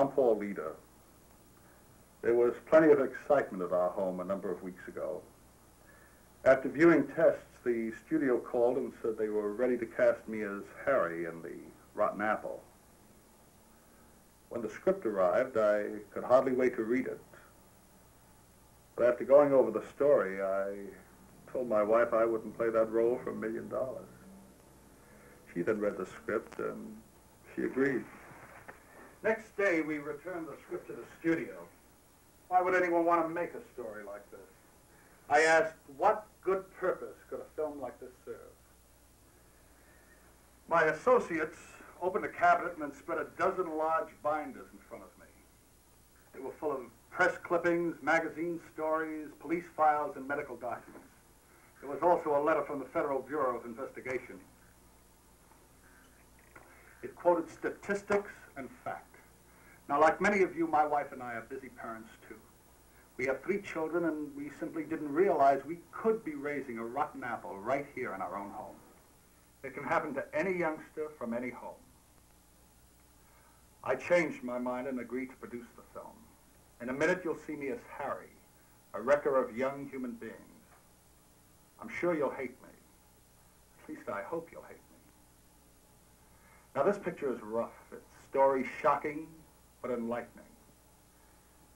I'm Paul Leder. There was plenty of excitement at our home a number of weeks ago. After viewing tests, the studio called and said they were ready to cast me as Harry in The Rotten Apple. When the script arrived, I could hardly wait to read it. But after going over the story, I told my wife I wouldn't play that role for $1 million. She then read the script, and she agreed. Next day, we returned the script to the studio. Why would anyone want to make a story like this? I asked, what good purpose could a film like this serve? My associates opened a cabinet and then spread a dozen large binders in front of me. They were full of press clippings, magazine stories, police files, and medical documents. There was also a letter from the Federal Bureau of Investigation. It quoted statistics and fact. Now, like many of you, my wife and I are busy parents, too. We have 3 children, and we simply didn't realize we could be raising a rotten apple right here in our own home. It can happen to any youngster from any home. I changed my mind and agreed to produce the film. In a minute, you'll see me as Harry, a wrecker of young human beings. I'm sure you'll hate me. At least I hope you'll hate me. Now, this picture is rough. Its story shocking, but enlightening.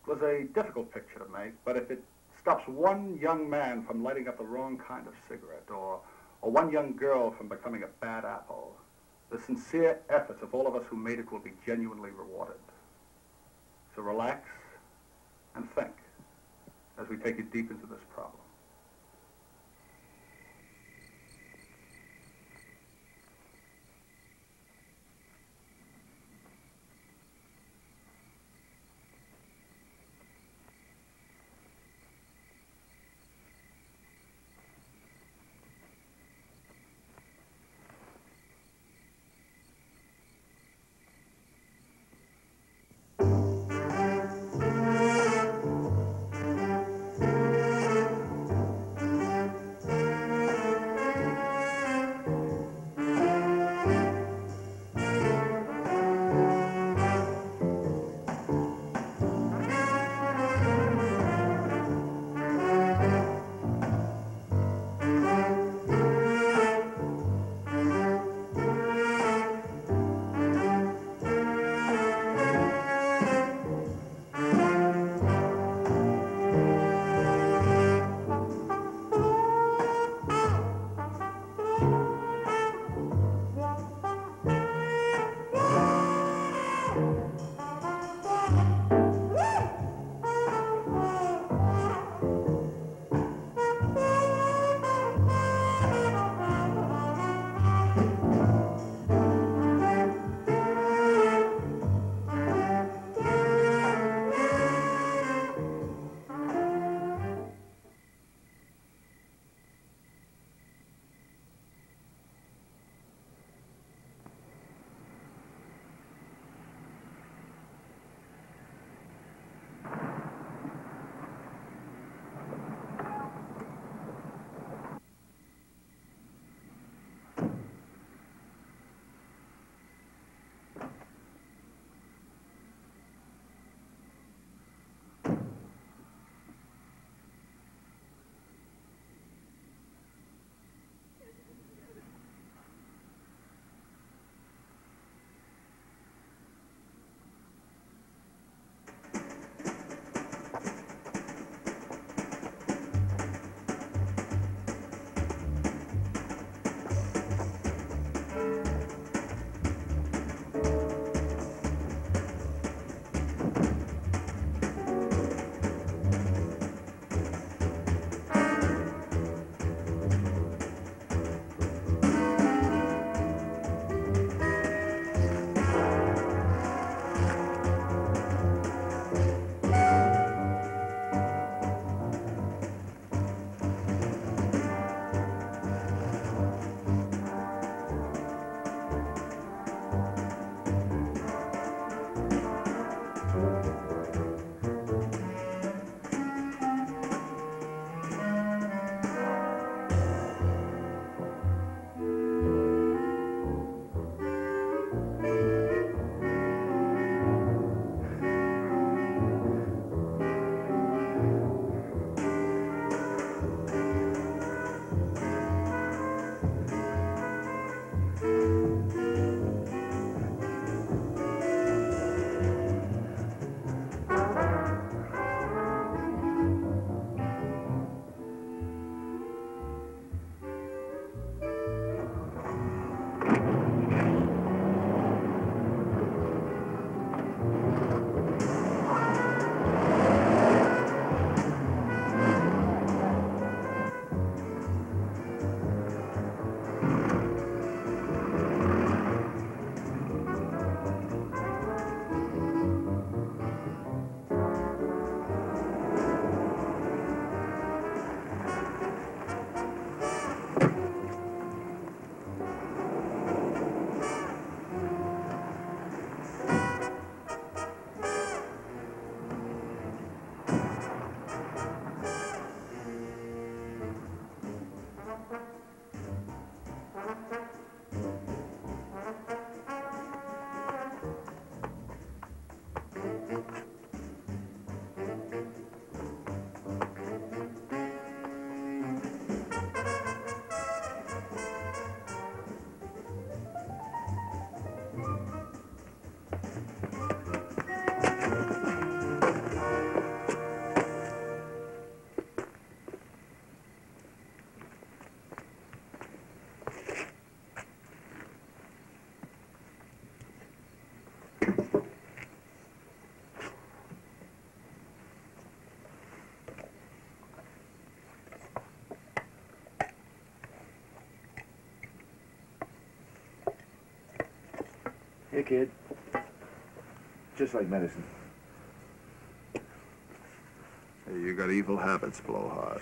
It was a difficult picture to make, but if it stops one young man from lighting up the wrong kind of cigarette, or one young girl from becoming a bad apple, the sincere efforts of all of us who made it will be genuinely rewarded. So relax and think as we take you deep into this problem. Here, kid. Just like medicine. Hey, you got evil habits, blowhard.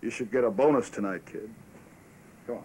You should get a bonus tonight, kid. Go on.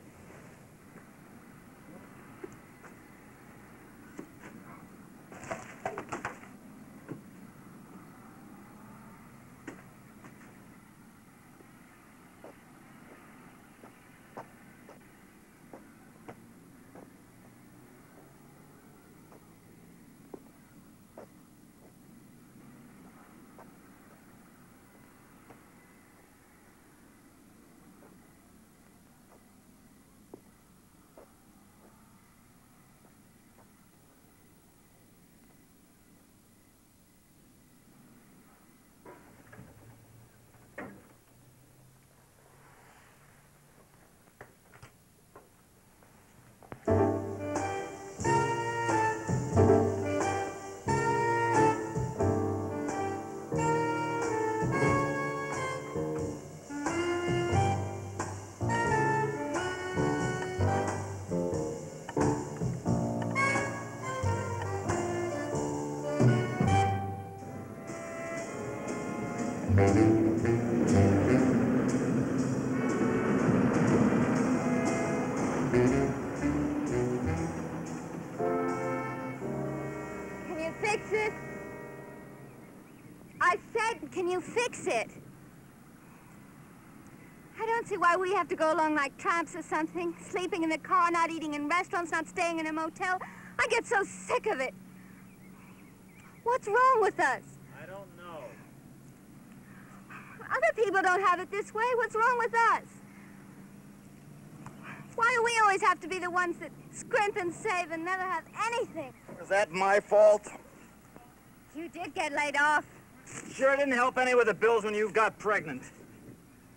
Can you fix it? I said, can you fix it? I don't see why we have to go along like tramps or something. Sleeping in the car, not eating in restaurants, not staying in a motel. I get so sick of it. What's wrong with us? I don't know. Other people don't have it this way. What's wrong with us? Why do we always have to be the ones that scrimp and save and never have anything? Is that my fault? You did get laid off. Sure didn't help any with the bills when you got pregnant.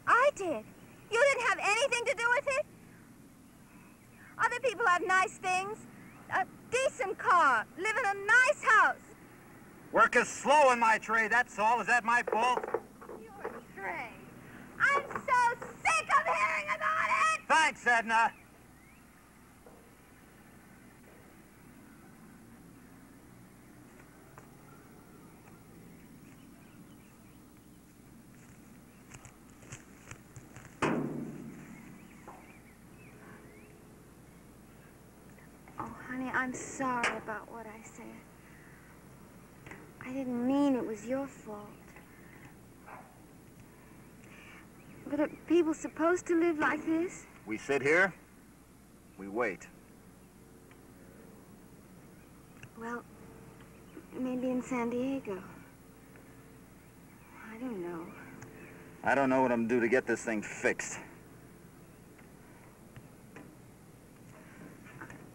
I did. You didn't have anything to do with it? Other people have nice things. A decent car. Live in a nice house. Work is slow in my trade, that's all. Is that my fault? Your trade. I'm so sick of hearing about it! Thanks, Edna. Oh, honey, I'm sorry about what I said. I didn't mean it was your fault. But are people supposed to live like this? We sit here, we wait. Well, maybe in San Diego. I don't know. I don't know what I'm due to get this thing fixed.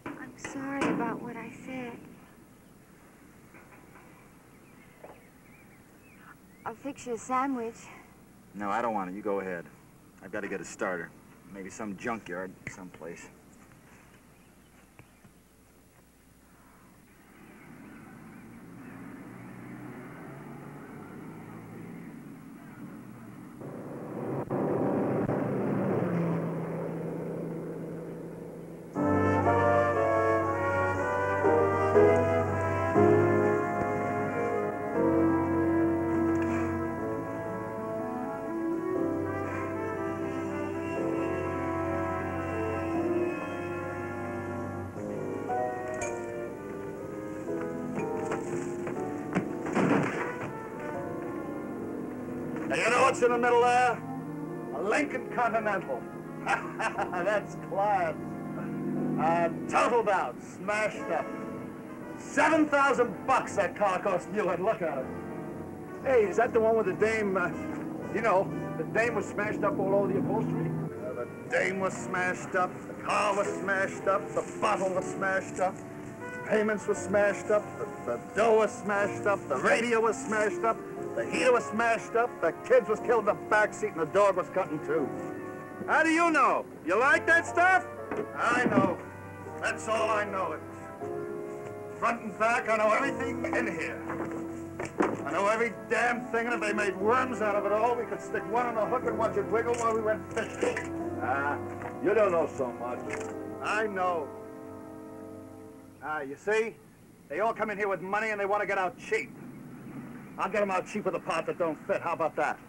I'm sorry about what I said. I'll fix you a sandwich. No, I don't want it. You go ahead. I've got to get a starter. Maybe some junkyard someplace. You know what's in the middle there? A Lincoln Continental. That's class. Totaled out, smashed up. $7,000 that car cost new, and look at it. Hey, is that the one with the dame, you know, the dame was smashed up all over the upholstery? The dame was smashed up, the car was smashed up, the bottle was smashed up, payments were smashed up, the dough was smashed up, the radio was smashed up, the heater was smashed up, the kids was killed in the back seat, and the dog was cut in two. How do you know? You like that stuff? I know. That's all I know. Front and back, I know everything in here. I know every damn thing, and if they made worms out of it all, we could stick one on the hook and watch it wiggle while we went fishing. You don't know so much. I know. You see? They all come in here with money and they want to get out cheap. I'll get them out cheap with a part that don't fit. How about that?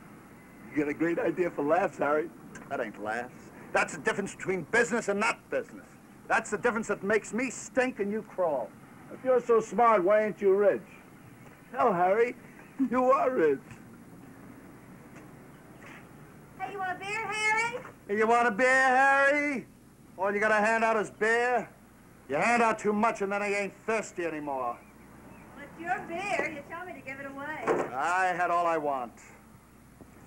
You got a great idea for laughs, Harry. That ain't laughs. That's the difference between business and not business. That's the difference that makes me stink and you crawl. If you're so smart, why ain't you rich? Hell, Harry, you are rich. Hey, you want a beer, Harry? Hey, you want a beer, Harry? All you gotta hand out is beer? You hand out too much and then he ain't thirsty anymore. Well, it's your beer. You tell me to give it away. I had all I want.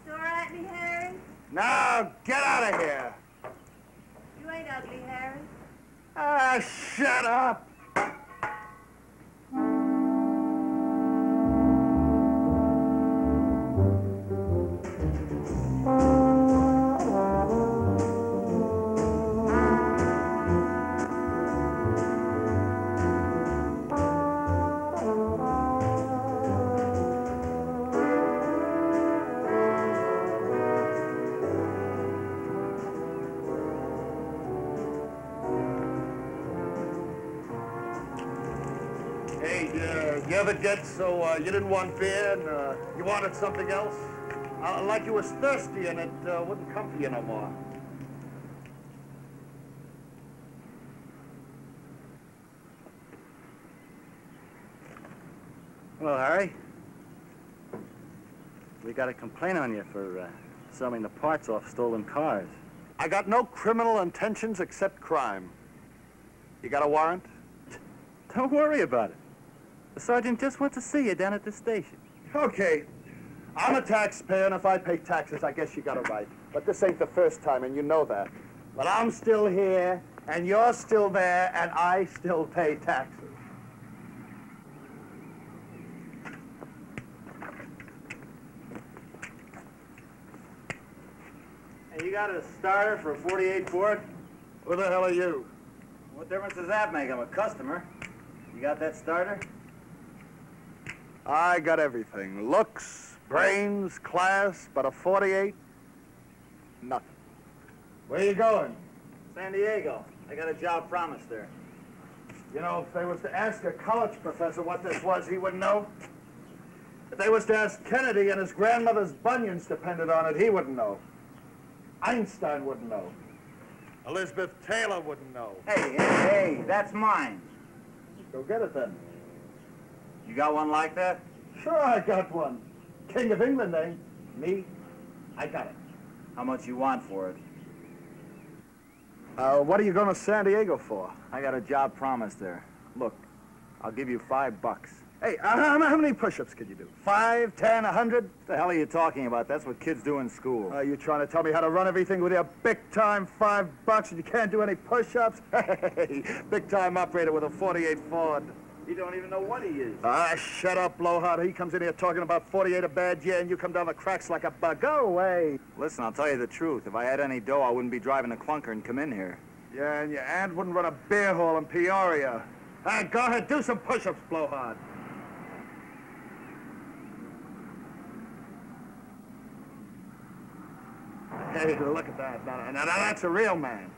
Sore at me, Harry? Now, get out of here. You ain't ugly, Harry. Ah, shut up. You ever get so you didn't want beer and you wanted something else? Like you was thirsty and it wouldn't come to you no more. Hello, Harry. We got a complaint on you for selling the parts off stolen cars. I got no criminal intentions except crime. You got a warrant? Don't worry about it. The sergeant just wants to see you down at the station. Okay. I'm a taxpayer, and if I pay taxes, I guess you got it right. But this ain't the first time, and you know that. But I'm still here, and you're still there, and I still pay taxes. Hey, you got a starter for a 48 Ford? Who the hell are you? What difference does that make? I'm a customer. You got that starter? I got everything. Looks, brains, class, but a 48? Nothing. Where you going? San Diego. I got a job promised there. You know, if they was to ask a college professor what this was, he wouldn't know. If they was to ask Kennedy and his grandmother's bunions depended on it, he wouldn't know. Einstein wouldn't know. Elizabeth Taylor wouldn't know. Hey, that's mine. Go get it then. You got one like that? Sure, I got one. King of England, eh? Me? I got it. How much you want for it? What are you going to San Diego for? I got a job promised there. Look, I'll give you $5. Hey, how many push-ups can you do? 5, 10, 100? What the hell are you talking about? That's what kids do in school. Are you trying to tell me how to run everything with your big-time $5 and you can't do any push-ups? Hey, big-time operator with a 48 Ford. You don't even know what he is. Shut up, blowhard. He comes in here talking about 48 a bad year, and you come down the cracks like a bug. Go away. Listen, I'll tell you the truth. If I had any dough, I wouldn't be driving a clunker and come in here. Yeah, and your aunt wouldn't run a beer hall in Peoria. Go ahead, do some push-ups, blowhard. Hey, look at that. Now, that's a real man.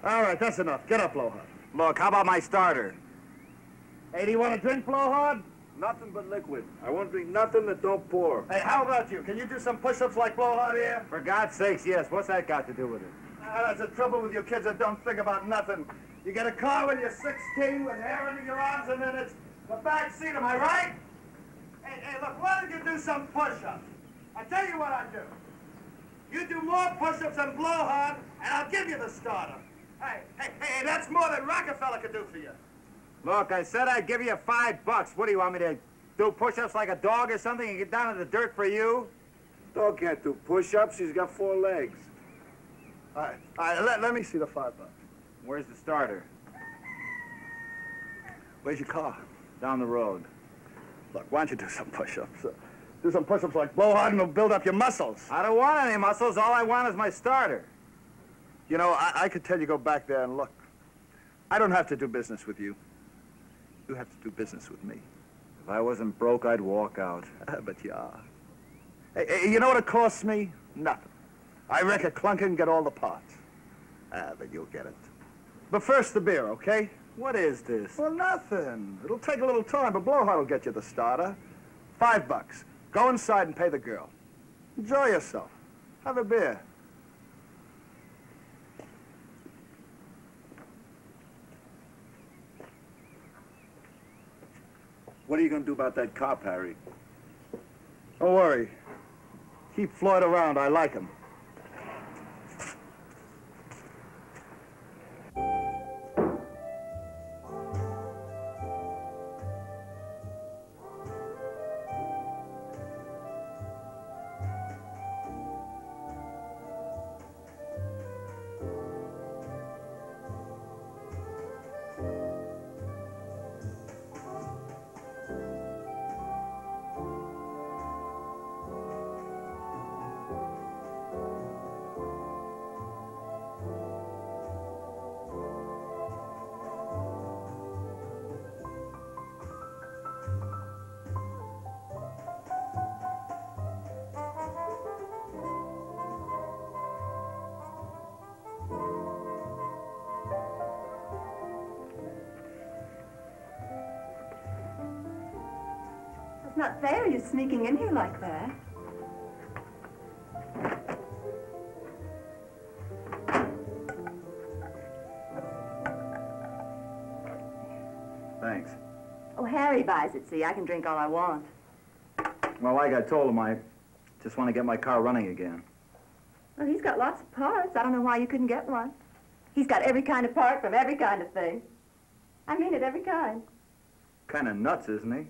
All right, that's enough. Get up, blowhard. Look, how about my starter? Hey, do you want a drink, blowhard? Nothing but liquid. I won't drink nothing that don't pour. Hey, how about you? Can you do some push-ups like blowhard here? For God's sakes, yes. What's that got to do with it? That's the trouble with you kids that don't think about nothing. You get a car when you're 16 with hair under your arms and then it's the back seat, am I right? Hey, look, why don't you do some push-ups? I tell you what I do. You do more push-ups than blowhard, and I'll give you the starter. Hey, that's more than Rockefeller could do for you. Look, I said I'd give you $5. What do you want me to do, push-ups like a dog or something and get down in the dirt for you? Dog can't do push-ups. He's got 4 legs. All right, let me see the $5. Where's the starter? Where's your car? Down the road. Look, why don't you do some push-ups? Do some push-ups like blowhard and it'll build up your muscles. I don't want any muscles. All I want is my starter. You know, I could tell you go back there and look. I don't have to do business with you. You have to do business with me. If I wasn't broke, I'd walk out. But you are. Hey, you know what it costs me? Nothing. I wreck a clunker and get all the parts. But you'll get it. But first the beer, okay? What is this? Well, nothing. It'll take a little time, but Blowhard will get you the starter. $5. Go inside and pay the girl. Enjoy yourself. Have a beer. What are you going to do about that cop, Harry? Don't worry. Keep Floyd around. I like him. It's not fair you sneaking in here like that. Thanks. Oh, Harry buys it, see. I can drink all I want. Well, like I told him, I just want to get my car running again. Well, he's got lots of parts. I don't know why you couldn't get one. He's got every kind of part from every kind of thing. I mean it, every kind. Kind of nuts, isn't he?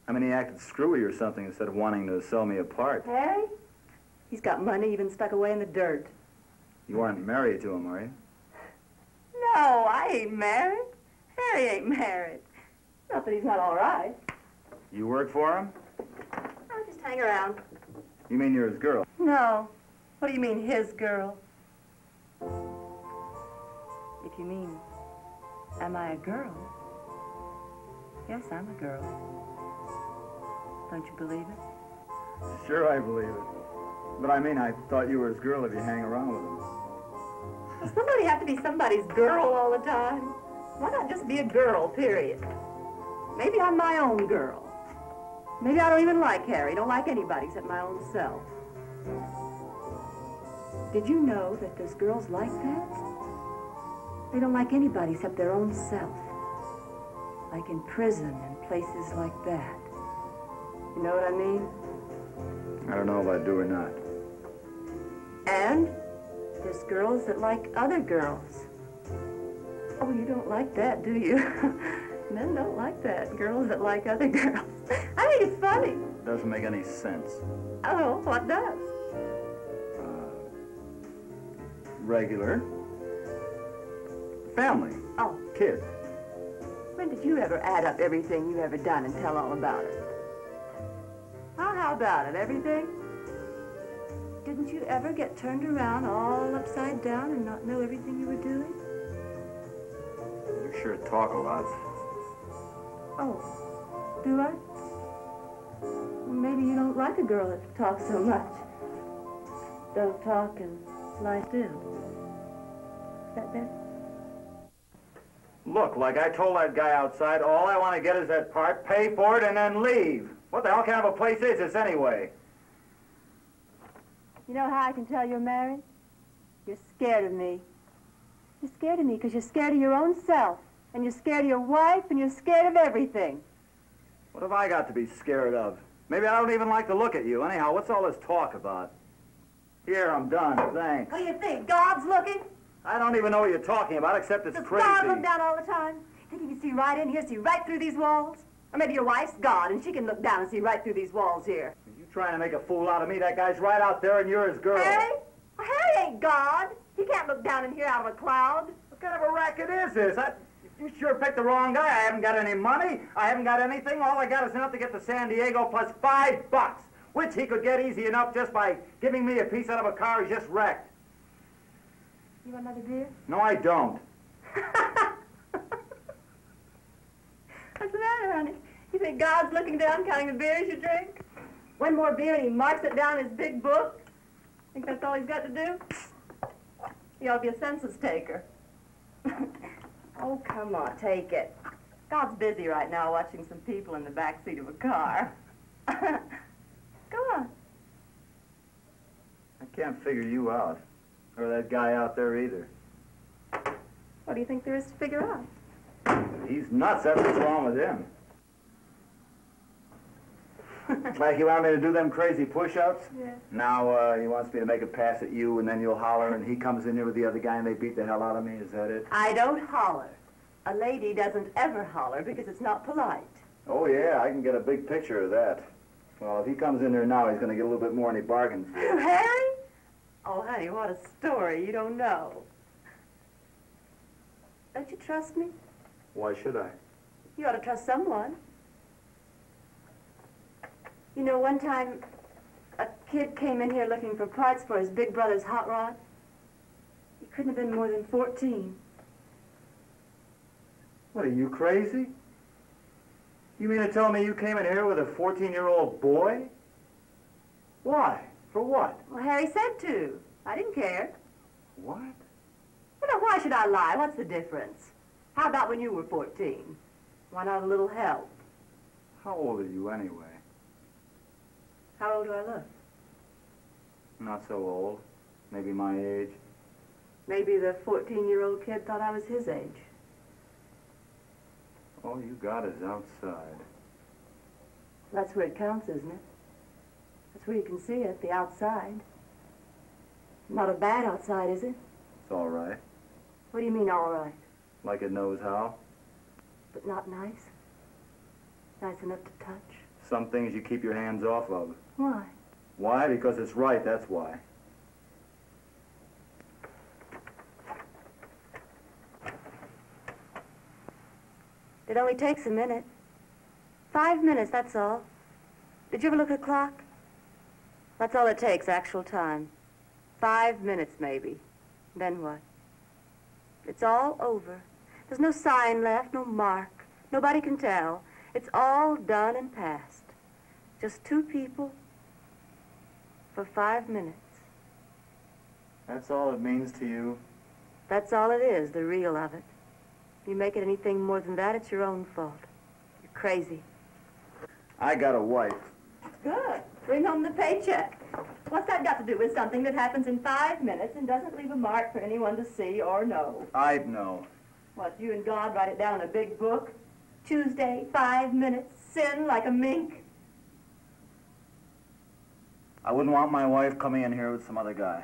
I mean, he acted screwy or something instead of wanting to sell me a part. Harry? He's got money even stuck away in the dirt. You aren't married to him, are you? No, I ain't married. Harry ain't married. Not that he's not all right. You work for him? I'll just hang around. You mean you're his girl? No. What do you mean, his girl? If you mean, am I a girl? Yes, I'm a girl. Don't you believe it? Sure, I believe it. But I mean, I thought you were his girl if you hang around with him. Does somebody have to be somebody's girl all the time? Why not just be a girl, period? Maybe I'm my own girl. Maybe I don't even like Harry. Don't like anybody except my own self. Did you know that there's girls like that? They don't like anybody except their own self. Like in prison and places like that. You know what I mean? I don't know if I do or not. And there's girls that like other girls. Oh, you don't like that, do you? Men don't like that. Girls that like other girls. I think it's funny. Doesn't make any sense. Oh, what does? Regular. Family. Oh. Kids. When did you ever add up everything you've ever done and tell all about it? How about it? Everything? Didn't you ever get turned around all upside down and not know everything you were doing? You sure talk a lot. Oh, do I? Well, maybe you don't like a girl that talks so much. Don't talk and lie still. Is that better? Look, like I told that guy outside, all I want to get is that part, pay for it, and then leave. What the hell kind of a place is this anyway? You know how I can tell you're married? You're scared of me. You're scared of me because you're scared of your own self. And you're scared of your wife, and you're scared of everything. What have I got to be scared of? Maybe I don't even like to look at you. Anyhow, what's all this talk about? Here, I'm done. Thanks. What do you think? God's looking? I don't even know what you're talking about, except it's Does crazy. God look down all the time? Think he can see right in here, see right through these walls? Or maybe your wife's God, and she can look down and see right through these walls here. You trying to make a fool out of me? That guy's right out there, and you're his girl. Harry? Well, Harry ain't God. He can't look down in here out of a cloud. What kind of a racket is this? You sure picked the wrong guy. I haven't got any money. I haven't got anything. All I got is enough to get to San Diego plus $5, which he could get easy enough just by giving me a piece out of a car he just wrecked. You want another beer? No, I don't. think God's looking down counting the beers you drink? One more beer and he marks it down in his big book? Think that's all he's got to do? He ought to be a census taker. Oh, come on, take it. God's busy right now watching some people in the back seat of a car. Go on. I can't figure you out. Or that guy out there either. What do you think there is to figure out? He's nuts. That's what's wrong with him. Like you want me to do them crazy push-ups? Yeah. Now he wants me to make a pass at you, and then you'll holler, and he comes in here with the other guy, and they beat the hell out of me. Is that it? I don't holler. A lady doesn't ever holler because it's not polite. Oh, yeah, I can get a big picture of that. Well, if he comes in there now, he's going to get a little bit more than he bargains for. Harry? Oh, honey, what a story. You don't know. Don't you trust me? Why should I? You ought to trust someone. You know, one time, a kid came in here looking for parts for his big brother's hot rod. He couldn't have been more than 14. What, are you crazy? You mean to tell me you came in here with a 14-year-old boy? Why? For what? Well, Harry said to. I didn't care. What? Well, now, why should I lie? What's the difference? How about when you were 14? Why not a little help? How old are you anyway? How old do I look? Not so old. Maybe my age. Maybe the 14-year-old kid thought I was his age. All you got is outside. That's where it counts, isn't it? That's where you can see it, the outside. Not a bad outside, is it? It's all right. What do you mean, all right? Like it knows how. But not nice? Nice enough to touch? Some things you keep your hands off of. Why? Why? Because it's right, that's why. It only takes a minute. 5 minutes, that's all. Did you ever look at a clock? That's all it takes, actual time. 5 minutes, maybe. Then what? It's all over. There's no sign left, no mark. Nobody can tell. It's all done and past. Just two people for 5 minutes. That's all it means to you? That's all it is, the real of it. If you make it anything more than that, it's your own fault. You're crazy. I got a wife. Good. Bring home the paycheck. What's that got to do with something that happens in 5 minutes and doesn't leave a mark for anyone to see or know? I'd know. What, you and God write it down in a big book? Tuesday, 5 minutes, sin like a mink. I wouldn't want my wife coming in here with some other guy.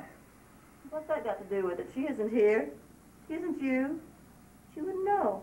What's that got to do with it? She isn't here. She isn't you. She wouldn't know.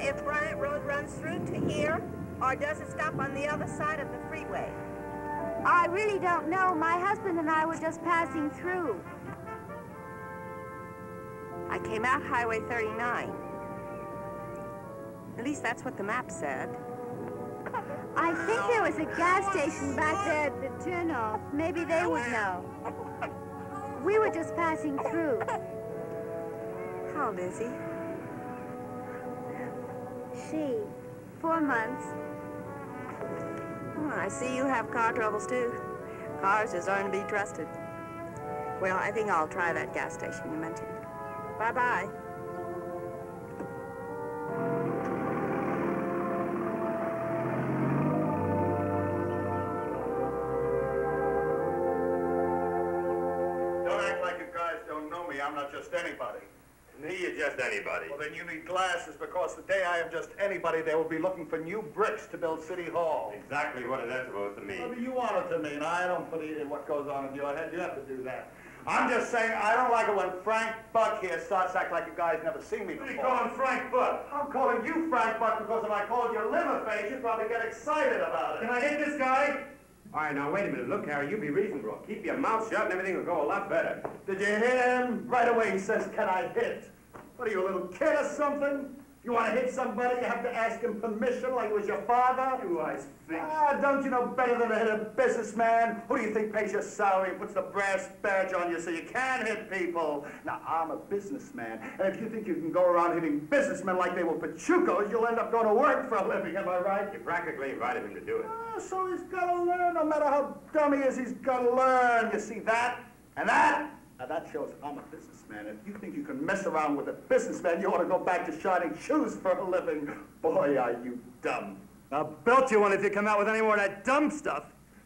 If Bryant Road runs through to here, or does it stop on the other side of the freeway? I really don't know. My husband and I were just passing through. I came out Highway 39. At least that's what the map said. I think there was a gas station back there at the turnoff. Maybe they would know. We were just passing through. How old is he? She, 4 months. Oh, I see you have car troubles, too. Cars just aren't to be trusted. Well, I think I'll try that gas station you mentioned. Bye-bye. Don't act like you guys don't know me. I'm not just anybody. To me, you're just anybody. Well, then you need glasses, because the day I am just anybody, they will be looking for new bricks to build City Hall. Exactly what is that supposed to mean? What do you want it to mean? I don't put what goes on in your head. You have to do that. I'm just saying I don't like it when Frank Buck here starts acting like you guys never seen me before. What are you calling Frank Buck? I'm calling you Frank Buck because if I called you liver face, you'd probably get excited about it. Can I hit this guy? All right, now, wait a minute. Look, Harry, you be reasonable. Keep your mouth shut and everything will go a lot better. Did you hear him? Right away he says, can I hit? What are you, a little kid or something? You want to hit somebody, you have to ask him permission like it was your father? You eyes think. Ah, don't you know better than to hit a businessman? Who do you think pays your salary and puts the brass badge on you so you can hit people? Now, I'm a businessman, and if you think you can go around hitting businessmen like they were pachucos, you'll end up going to work for a living, am I right? You practically invited him to do it. Ah, so he's got to learn. No matter how dumb he is, he's got to learn. You see that? And that? Now, that shows I'm a businessman. If you think you can mess around with a businessman, you ought to go back to shining shoes for a living. Boy, are you dumb. I'll belt you one if you come out with any more of that dumb stuff.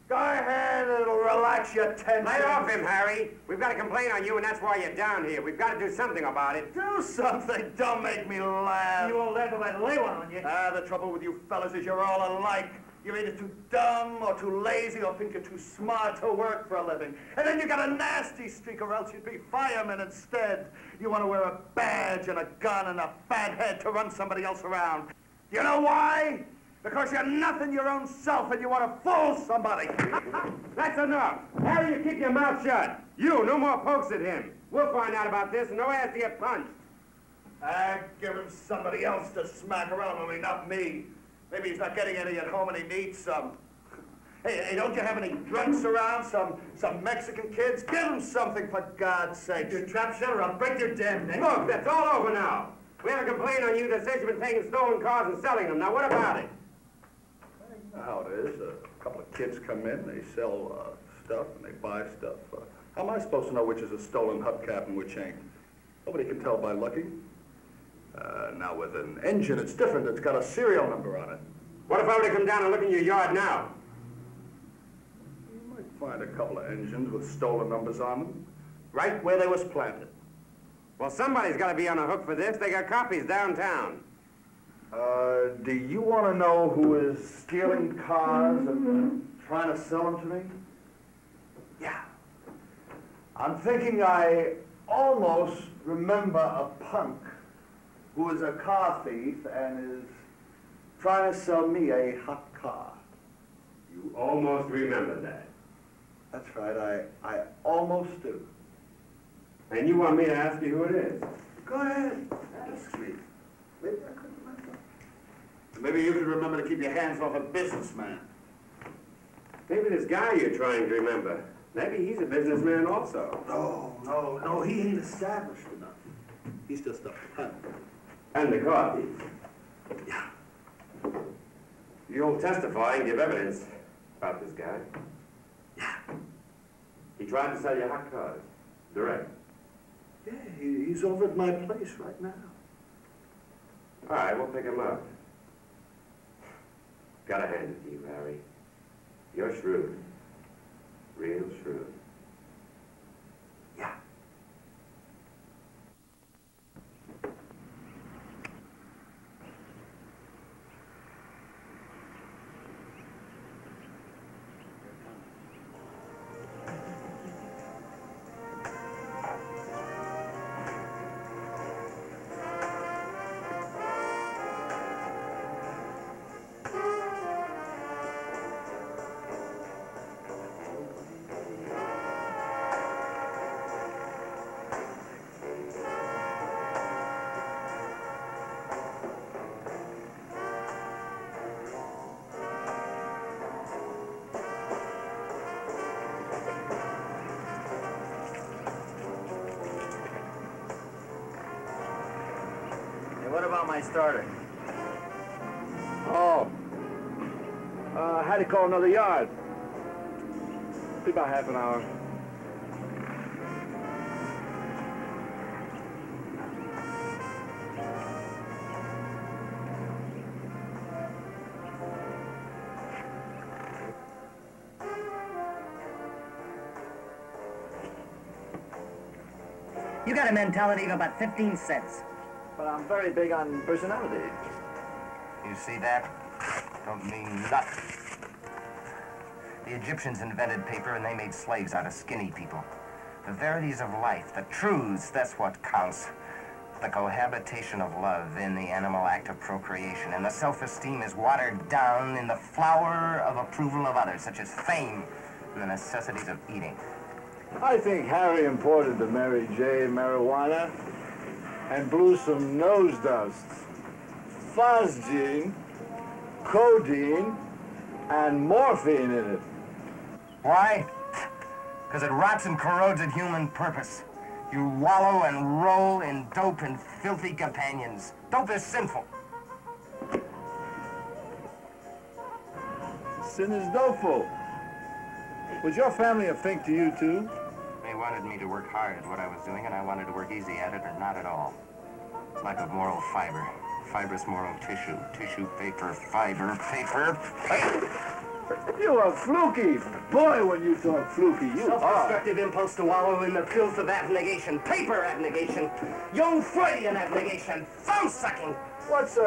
Go ahead, it'll relax your tension. Lay off him, Harry. We've got a complaint on you, and that's why you're down here. We've got to do something about it. Do something. Don't make me laugh. You won't laugh if I lay one on you. Ah, the trouble with you fellas is you're all alike. You're either too dumb or too lazy or think you're too smart to work for a living. And then you got a nasty streak or else you'd be firemen instead. You want to wear a badge and a gun and a fat head to run somebody else around. You know why? Because you're nothing your own self and you want to fool somebody. That's enough. Harry, you keep your mouth shut. You, no more pokes at him. We'll find out about this and no ass to get punched. Give him somebody else to smack around, only not me. Maybe he's not getting any at home and he needs some. Hey, don't you have any drunks around? Some Mexican kids? Give them something, for God's sake. You trap shutter, I'll break your damn neck. Look, that's all over now. We have a complaint on you that says you've been taking stolen cars and selling them. Now, what about it? You know how it is. A couple of kids come in, they sell stuff, and they buy stuff. How am I supposed to know which is a stolen hubcap and which ain't? Nobody can tell by looking. Now, with an engine, it's different. It's got a serial number on it. What if I were to come down and look in your yard now? You might find a couple of engines with stolen numbers on them, right where they was planted. Well, somebody's got to be on the hook for this. They got copies downtown. Do you want to know who is stealing cars and trying to sell them to me? Yeah. I'm thinking I almost remember a punk who is a car thief and is trying to sell me a hot car. You almost remember that. That's right, I almost do. And you want me to ask you who it is? Go ahead, ask me. Maybe I could remember. Maybe you could remember to keep your hands off a businessman. Maybe this guy you're trying to remember. Maybe he's a businessman also. No, he ain't established enough. He's just a punk. And the car thief. Yeah. You'll testify and give evidence about this guy. Yeah. He tried to sell you hot cars. Direct. Yeah, he's over at my place right now. All right, we'll pick him up. Gotta hand it to you, Harry. You're shrewd. Real shrewd. Yeah. What about my starter? Oh. Had to call another yard. Be about half an hour. You got a mentality of about 15 cents. But I'm very big on personality. You see that? Don't mean nothing. The Egyptians invented paper and they made slaves out of skinny people. The verities of life, the truths, that's what counts. The cohabitation of love in the animal act of procreation, and the self-esteem is watered down in the flower of approval of others, such as fame and the necessities of eating. I think Harry imported to Mary J. marijuana and blew some nose dusts, phosgene, codeine, and morphine in it. Why? Because it rots and corrodes at human purpose. You wallow and roll in dope and filthy companions. Dope is sinful. Sin is dopeful. Was your family a fink to you, too? They wanted me to work hard at what I was doing, and I wanted to work easy at it, or not at all. Lack of moral fiber. Fibrous moral tissue. Tissue, paper, fiber, paper. You are fluky. Boy, when you talk fluky, you are. Self-destructive impulse to wallow in the filth of abnegation. Paper abnegation. Young Freudian abnegation. Thumb-sucking. What's,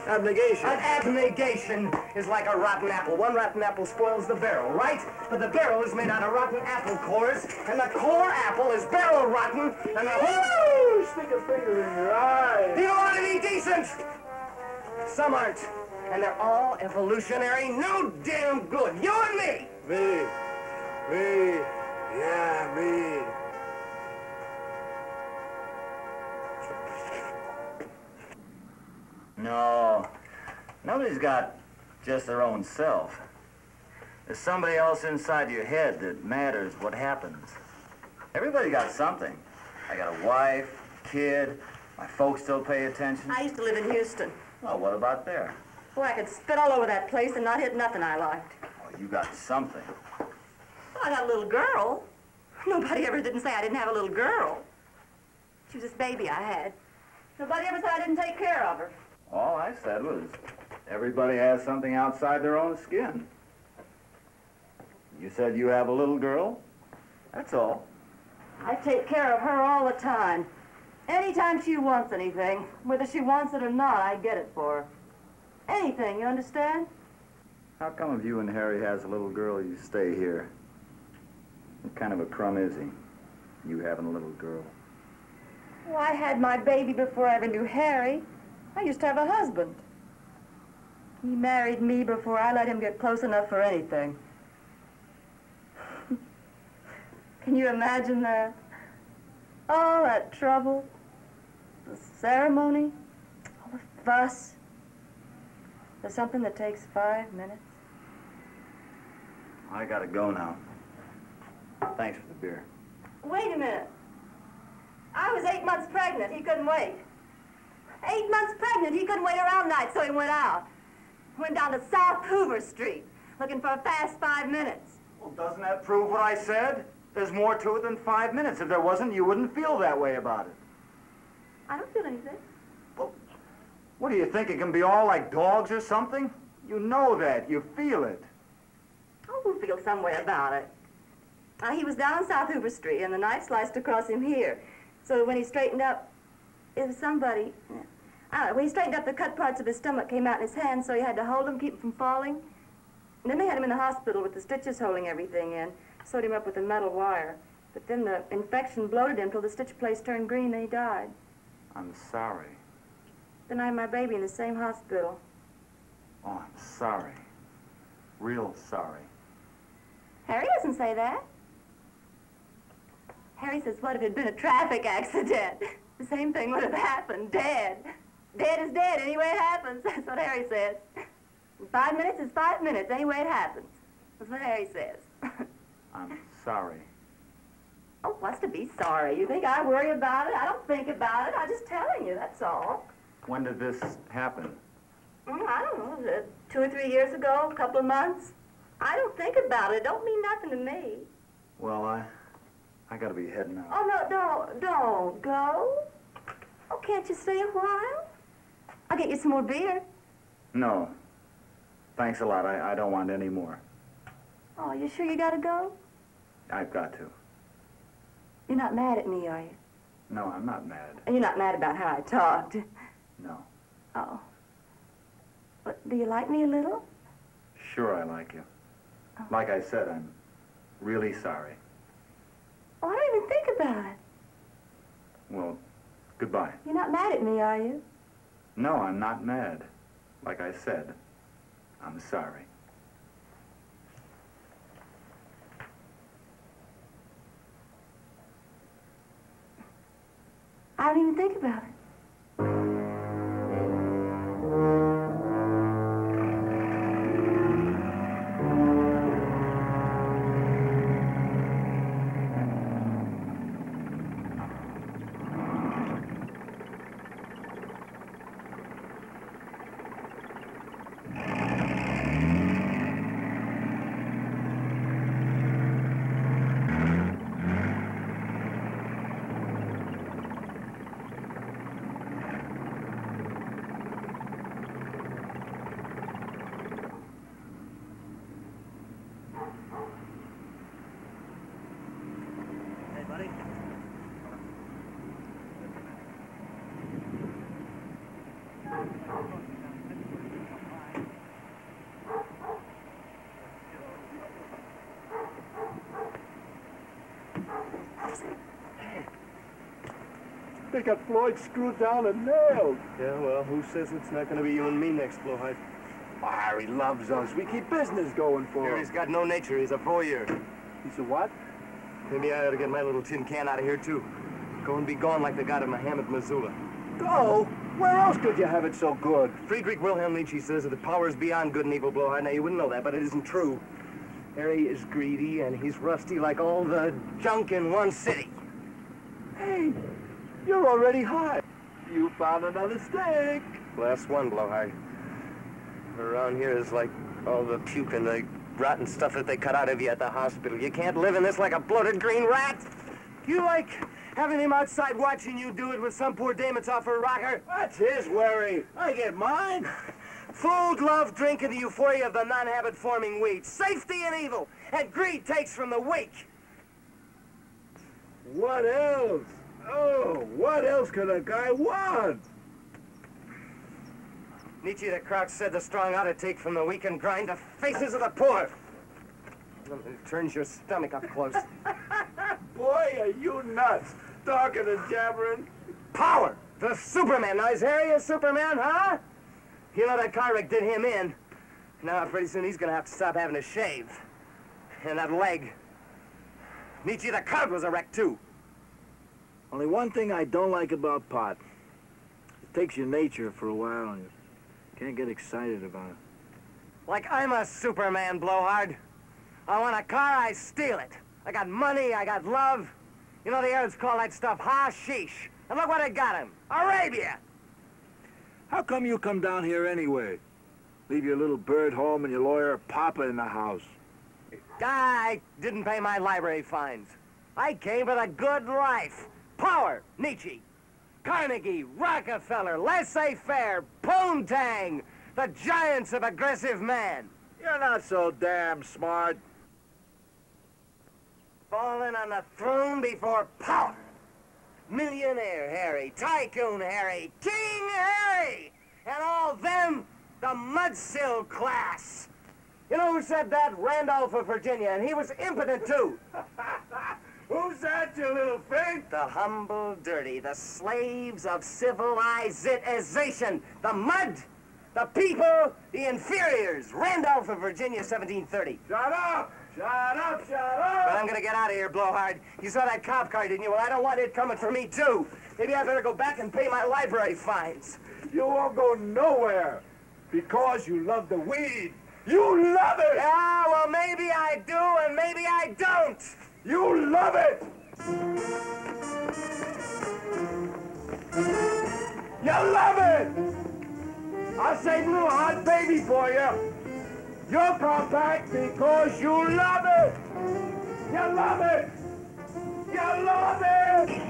abnegation? An abnegation is like a rotten apple. One rotten apple spoils the barrel, right? But the barrel is made out of rotten apple cores, and the core apple is barrel rotten, and the whole... Stick a finger in your eye. You ought to be decent! Some aren't, and they're all evolutionary, no damn good. You and me! Me. Yeah, me. No, nobody's got just their own self. There's somebody else inside your head that matters what happens. Everybody got something. I got a wife, kid, my folks still pay attention. I used to live in Houston. Well, what about there? Boy, I could spit all over that place and not hit nothing I liked. Oh, you got something. Well, I got a little girl. Nobody ever didn't say I didn't have a little girl. She was this baby I had. Nobody ever said I didn't take care of her. All I said was everybody has something outside their own skin. You said you have a little girl? That's all. I take care of her all the time. Anytime she wants anything, whether she wants it or not, I get it for her. Anything, you understand? How come if you and Harry has a little girl, you stay here? What kind of a crumb is he? You having a little girl? Well, I had my baby before I ever knew Harry. I used to have a husband. He married me before I let him get close enough for anything. Can you imagine that? All that trouble, the ceremony, all the fuss, for something that takes 5 minutes. I gotta go now. Thanks for the beer. Wait a minute. I was 8 months pregnant. He couldn't wait. 8 months pregnant. He couldn't wait around nights, so he went out. Went down to South Hoover Street, looking for a fast 5 minutes. Well, doesn't that prove what I said? There's more to it than 5 minutes. If there wasn't, you wouldn't feel that way about it. I don't feel anything. Well, what do you think? It can be all like dogs or something? You know that. You feel it. Oh, we'll feel some way about it. He was down on South Hoover Street, and the knife sliced across him here. So when he straightened up, it was somebody. I don't know, when he straightened up, the cut parts of his stomach came out in his hand, so he had to hold him, keep him from falling. And then they had him in the hospital with the stitches holding everything in, sewed him up with a metal wire. But then the infection bloated him till the stitch place turned green, and he died. I'm sorry. Then I had my baby in the same hospital. Oh, I'm sorry. Real sorry. Harry doesn't say that. Harry says, what if it had been a traffic accident? The same thing would have happened. Dead. Dead is dead. Any way it happens. That's what Harry says. 5 minutes is 5 minutes. Any way it happens. That's what Harry says. I'm sorry. Oh, what's to be sorry? You think I worry about it? I don't think about it. I'm just telling you, that's all. When did this happen? I don't know, 2 or 3 years ago, a couple of months. I don't think about it. It don't mean nothing to me. Well, I gotta be heading out. Oh, no, don't go. Oh, can't you stay a while? I'll get you some more beer. No. Thanks a lot. I don't want any more. Oh, you sure you gotta go? I've got to. You're not mad at me, are you? No, I'm not mad. And you're not mad about how I talked? No. Oh. But do you like me a little? Sure I like you. Like I said, I'm really sorry. Oh, I don't even think about it. Well, goodbye. You're not mad at me, are you? No, I'm not mad. Like I said, I'm sorry. I don't even think about it. They got Floyd screwed down and nailed. Yeah, well, who says it's not going to be you and me next, Blowhide? Oh, Harry loves us. We keep business going for him. Harry's got no nature. He's a voyeur. He's a what? Maybe I ought to get my little tin can out of here, too. Go and be gone like they got in Mohammed, Missoula. Go? Where else could you have it so good? Friedrich Wilhelm Nietzsche says that the power is beyond good and evil, Blowhide. Now, you wouldn't know that, but it isn't true. Harry is greedy, and he's rusty like all the junk in one city. Hey, you're already high. You found another steak. Last one, Blowhide. Around here is like all the puke and the rotten stuff that they cut out of you at the hospital. You can't live in this like a bloated green rat. You like having him outside watching you do it with some poor dame that's off her rocker? That's his worry. I get mine. Food, love, drink, and the euphoria of the non-habit-forming weed. Safety and evil, and greed takes from the weak. What else? Oh, what else could a guy want? Nietzsche the Crouch said the strong ought to take from the weak and grind the faces of the poor. It turns your stomach up close. Boy, are you nuts. Talking and jabbering. Power! The Superman. Now, is Harry a Superman, huh? You know that car wreck did him in. Now, pretty soon he's gonna have to stop having to shave. And that leg. Nietzsche the Crouch was a wreck, too. Only one thing I don't like about pot. It takes your nature for a while and you can't get excited about it. Like I'm a Superman, Blowhard. I want a car, I steal it. I got money, I got love. You know the Arabs call that stuff hashish. And look what it got him. Arabia! How come you come down here anyway? Leave your little bird home and your lawyer Papa in the house. I didn't pay my library fines. I came for the good life. Power, Nietzsche. Carnegie, Rockefeller, laissez-faire, Poontang, the giants of aggressive man. You're not so damn smart. Falling on the throne before power. Millionaire Harry, Tycoon Harry, King Harry, and all them, the mudsill class. You know who said that? Randolph of Virginia, and he was impotent, too. Who's that, you little fake? The humble, dirty, the slaves of civilization. The mud, the people, the inferiors. Randolph of Virginia, 1730. Shut up! Shut up! Shut up! But I'm gonna get out of here, Blowhard. You saw that cop car, didn't you? Well, I don't want it coming for me, too. Maybe I better go back and pay my library fines. You won't go nowhere because you love the weed. You love it! Yeah, well, maybe I do and maybe I don't. You love it! You love it! I'll save a little hot baby for you. You'll come back because you love it! You love it! You love it!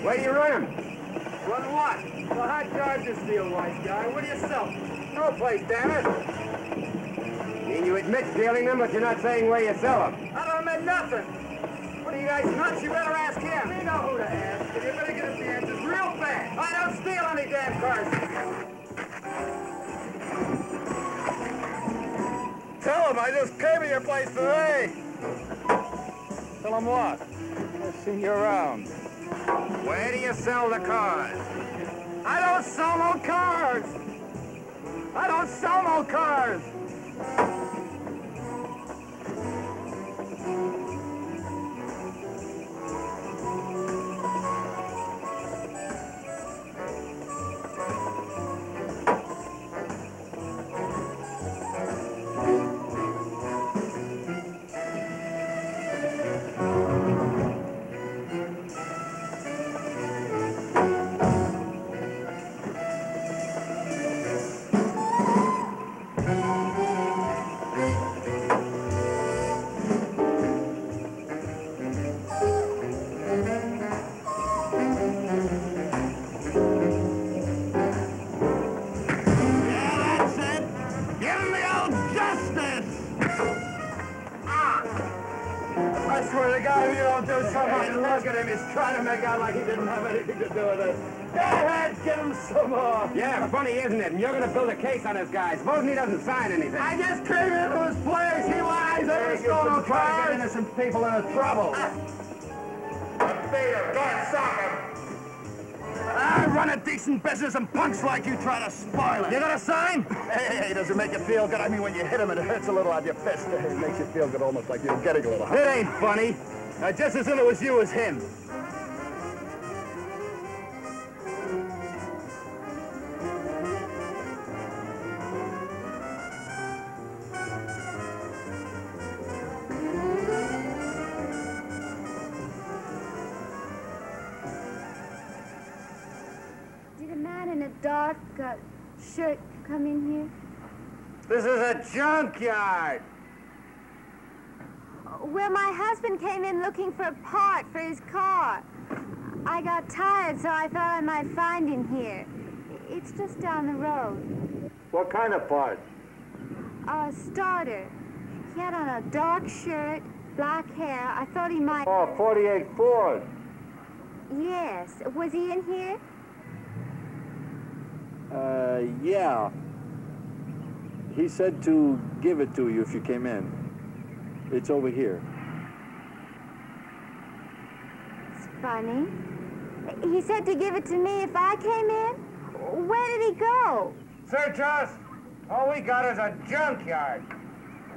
Where you running? Run what? The hot Chargers deal, wise guy. What do you sell? No place, damn it. Me and You admit dealing them, but you're not saying where you sell them. I don't admit nothing. What are you guys nuts? You better ask him. We know who to ask, and you better get us the answers real fast. I don't steal any damn cars. Tell him I just came to your place today. Tell him what? I've seen you around. Where do you sell the cars? I don't sell no cars. I don't sell no cars. I swear to God, if you don't do something, look at him. He's trying to make out like he didn't have anything to do with it. Go ahead, give him some more. Yeah, funny, isn't it? And you're going to build a case on this guy. Supposing he doesn't sign anything. I just came into his place. He lies. Every stone on fire. Get innocent people into trouble. I beat him. Go and sock him. I run a decent business and punks like you try to spoil it. You got a sign? Hey, does it make you feel good? I mean, when you hit him, it hurts a little on your fist. It makes you feel good, almost like you're getting a little hurt. It ain't funny. Just as soon it was you as him. Did a man in a dark shirt come in here? This is a junkyard. Well, my husband came in looking for a part for his car. I got tired, so I thought I might find him here. It's just down the road. What kind of part? A starter. He had on a dark shirt, black hair. I thought he might... Oh, 48 Ford. Yes. Was he in here? Yeah. He said to give it to you if you came in. It's over here. It's funny. He said to give it to me if I came in? Where did he go? Search us. All we got is a junkyard.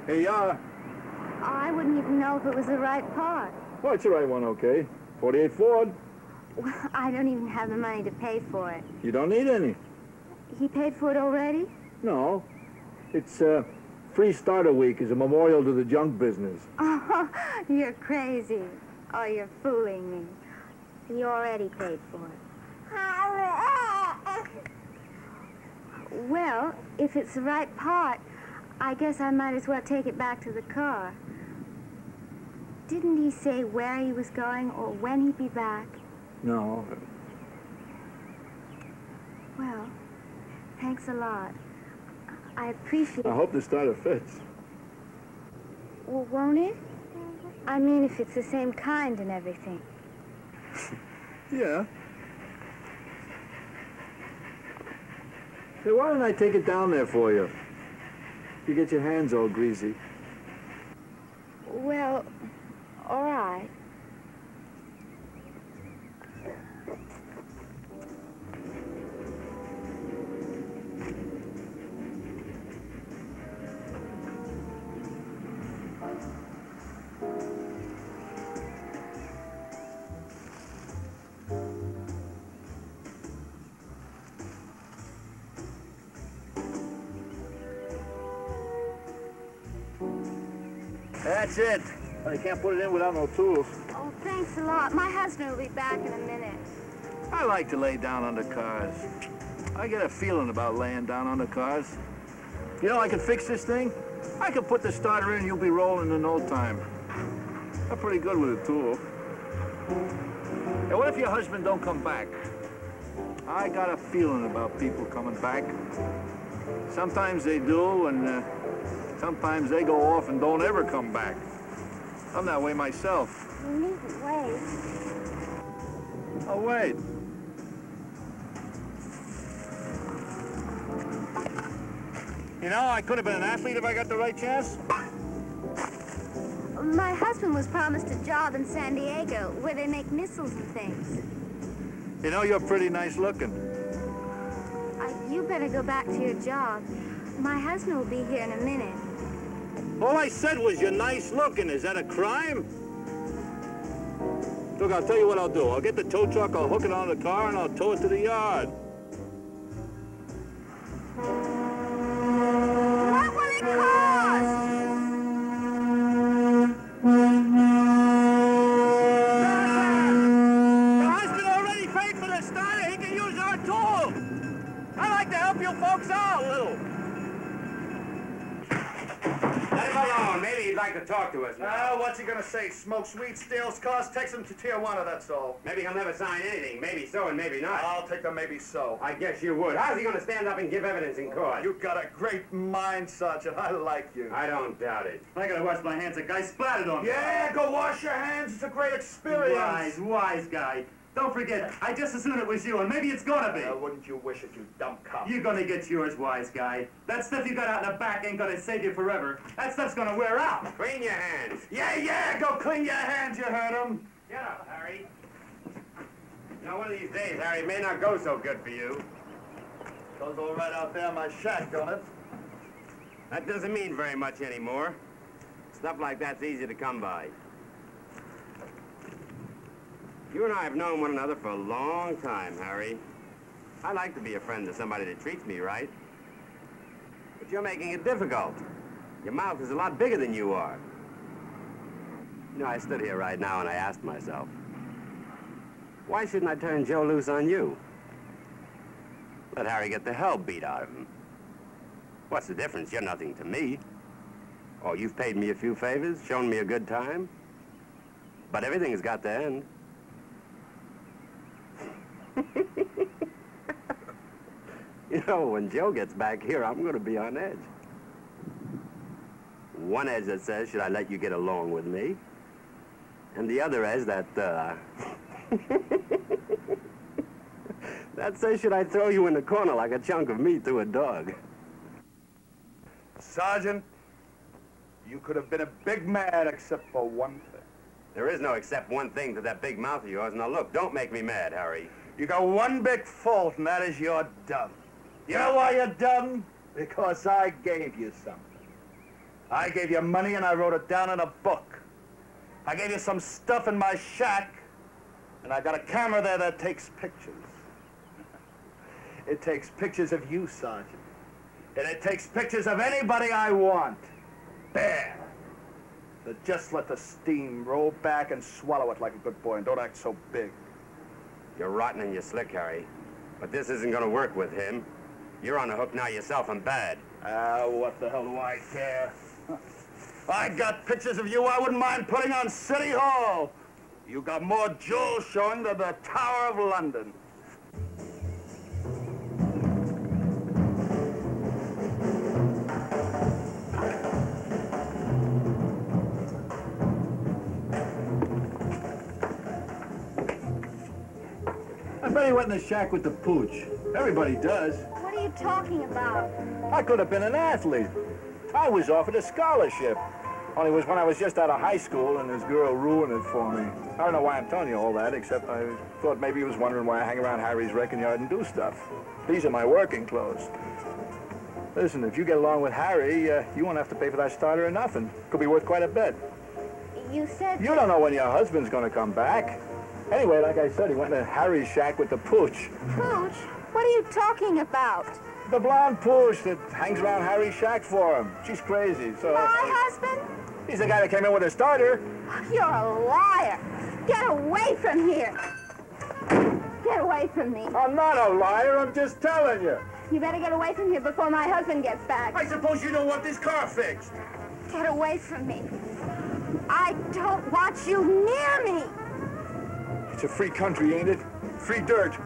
Here you are. I wouldn't even know if it was the right part. Oh, it's the right one, okay. 48 Ford. Well, I don't even have the money to pay for it. You don't need any. He paid for it already? No. It's free starter week as a memorial to the junk business. Oh, you're crazy. Oh, you're fooling me. He already paid for it. Well, if it's the right part, I guess I might as well take it back to the car. Didn't he say where he was going or when he'd be back? No. Well, thanks a lot. I appreciate it. I hope the starter fits. Well, won't it? I mean, if it's the same kind and everything. Yeah. Hey, why don't I take it down there for you? You get your hands all greasy. Well, all right. That's it. You can't put it in without no tools. Oh, thanks a lot. My husband will be back in a minute. I like to lay down under cars. I get a feeling about laying down under cars. You know, I can fix this thing. I can put the starter in, you'll be rolling in no time. I'm pretty good with a tool. And what if your husband don't come back? I got a feeling about people coming back. Sometimes they do, and Sometimes they go off and don't ever come back. I'm that way myself. You needn't wait. I'll wait. You know, I could have been an athlete if I got the right chance. My husband was promised a job in San Diego where they make missiles and things. You know, you're pretty nice looking. You better go back to your job. My husband will be here in a minute. All I said was you're nice looking. Is that a crime? Look, I'll tell you what I'll do. I'll get the tow truck, I'll hook it on the car, and I'll tow it to the yard. What will it cost? The husband already paid for the starter. He can use our tool. I like to help you folks out a little. Let him alone. Maybe he'd like to talk to us now. What's he gonna say? Smokes weed, steals cars, takes them to Tijuana, that's all. Maybe he'll never sign anything. Maybe so and maybe not. I'll take the maybe so. I guess you would. How's he gonna stand up and give evidence in court? You got a great mind, Sergeant. I like you. I don't doubt it. I gotta wash my hands. A guy splattered on me. Yeah, go wash your hands. It's a great experience. Wise guy. Don't forget, I just assumed it was you, and maybe it's gonna be. Wouldn't you wish it, you dumb cop? You're gonna get yours, wise guy. That stuff you got out in the back ain't gonna save you forever. That stuff's gonna wear out. Clean your hands. Yeah, go clean your hands, you heard him. Get up, Harry. You know, one of these days, Harry, it may not go so good for you. Goes all right out there in my shack, don't it? That doesn't mean very much anymore. Stuff like that's easy to come by. You and I have known one another for a long time, Harry. I like to be a friend to somebody that treats me right. But you're making it difficult. Your mouth is a lot bigger than you are. You know, I stood here right now and I asked myself, why shouldn't I turn Joe loose on you? Let Harry get the hell beat out of him. What's the difference? You're nothing to me. Oh, you've paid me a few favors, shown me a good time. But everything has got to end. You know, when Joe gets back here, I'm going to be on edge. One edge that says, should I let you get along with me? And the other edge that, that says, should I throw you in the corner like a chunk of meat to a dog? Sergeant, you could have been a big man except for one thing. There is no except one thing to that big mouth of yours. Now, look, don't make me mad, Harry. You got one big fault, and that is you're dumb. You know why you're dumb? Because I gave you something. I gave you money, and I wrote it down in a book. I gave you some stuff in my shack, and I got a camera there that takes pictures. It takes pictures of you, Sergeant. And it takes pictures of anybody I want. There. So just let the steam roll back and swallow it like a good boy, and don't act so big. You're rotten and you're slick, Harry. But this isn't going to work with him. You're on the hook now yourself and bad. What the hell do I care? I got pictures of you I wouldn't mind putting on City Hall. You got more jewels showing than the Tower of London. I bet he went in the shack with the pooch. Everybody does. What are you talking about? I could have been an athlete. I was offered a scholarship. Only it was when I was just out of high school and this girl ruined it for me. I don't know why I'm telling you all that, except I thought maybe he was wondering why I hang around Harry's wrecking yard and do stuff. These are my working clothes. Listen, if you get along with Harry, you won't have to pay for that starter or nothing. Could be worth quite a bit. You said... You don't know when your husband's going to come back. Anyway, like I said, he went to Harry's shack with the pooch. Pooch? What are you talking about? The blonde pooch that hangs around Harry's shack for him. She's crazy, so... My husband? He's the guy that came in with a starter. You're a liar. Get away from here. Get away from me. I'm not a liar. I'm just telling you. You better get away from here before my husband gets back. I suppose you don't want this car fixed. Get away from me. I don't want you near me. It's a free country, ain't it? Free dirt.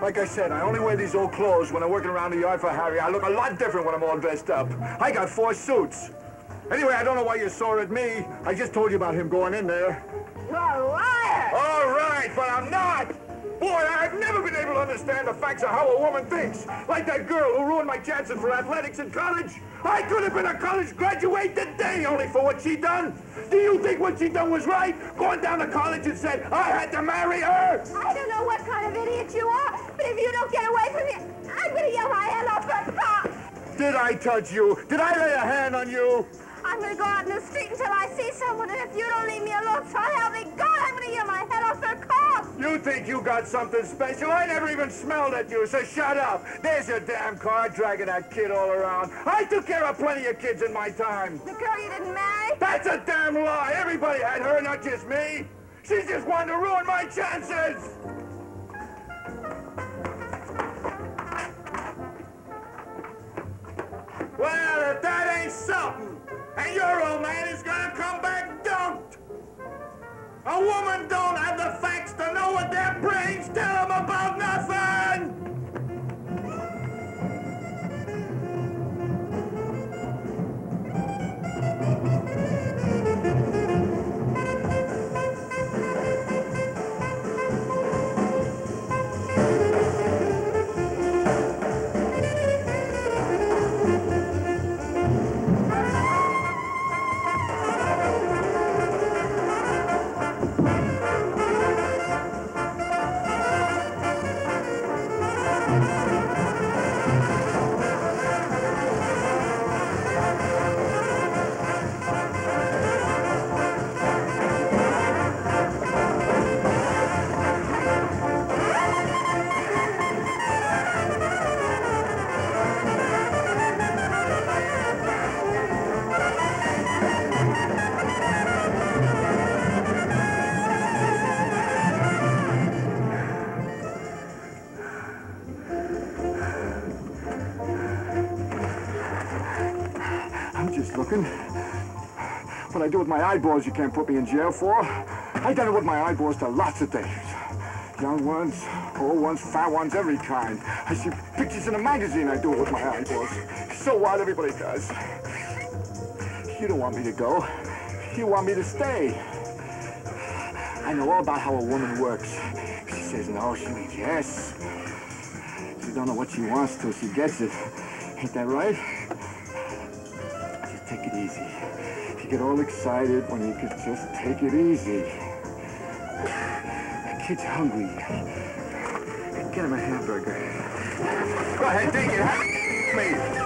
Like I said, I only wear these old clothes when I'm working around the yard for Harry. I look a lot different when I'm all dressed up. I got 4 suits. Anyway, I don't know why you're sore at me. I just told you about him going in there. You're a liar! All right, but I'm not. Boy, I've never been able to understand the facts of how a woman thinks. Like that girl who ruined my chances for athletics in college. I could have been a college graduate today only for what she done. Do you think what she done was right? Going down to college and said I had to marry her? I don't know what kind of idiot you are, but if you don't get away from me, I'm gonna yell my head off for a cop! Did I touch you? Did I lay a hand on you? I'm gonna go out in the street until I see someone, and if you don't leave me alone, so help me God, I'm gonna yell my head off for a cop! You think you got something special? I never even smelled at you, so shut up. There's your damn car dragging that kid all around. I took care of plenty of kids in my time. The girl you didn't marry? That's a damn lie. Everybody had her, not just me. She just wanted to ruin my chances. Well, if that ain't something, and your old man is gonna come back dumped. A woman don't have the facts to know what their brains tell them about nothing! What I do with my eyeballs you can't put me in jail for. I done it with my eyeballs to lots of things. Young ones, old ones, fat ones, every kind. I see pictures in a magazine, I do it with my eyeballs. So what? Everybody does. You don't want me to go. You want me to stay. I know all about how a woman works. She says no, she means yes. She don't know what she wants till she gets it. Ain't that right? Just take it easy. You get all excited when you could just take it easy. That kid's hungry. Get him a hamburger. Go ahead, take it. Have me.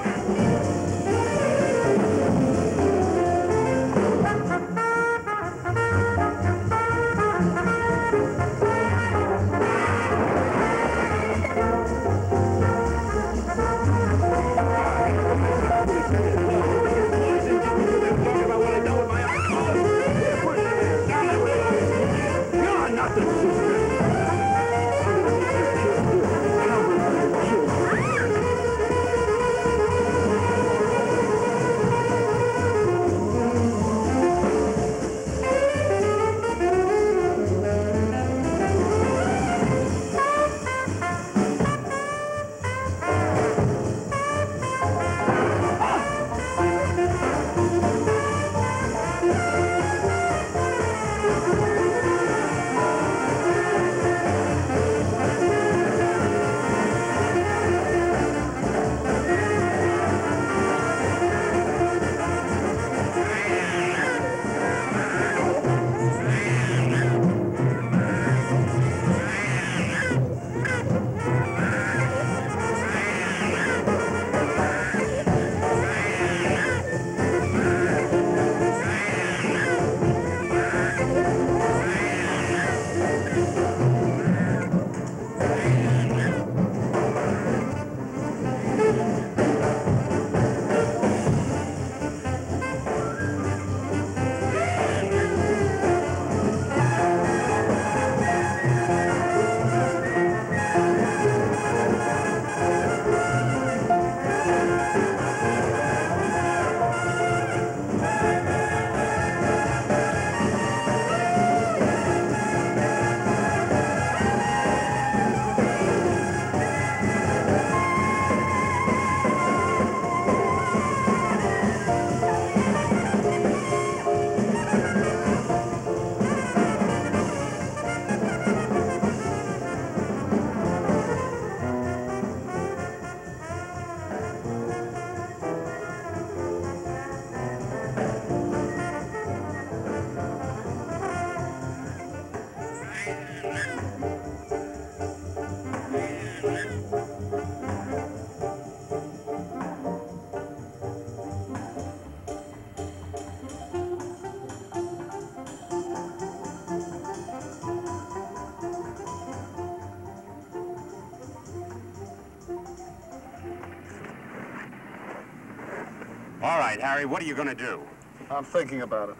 All right, Harry, what are you gonna do? I'm thinking about it.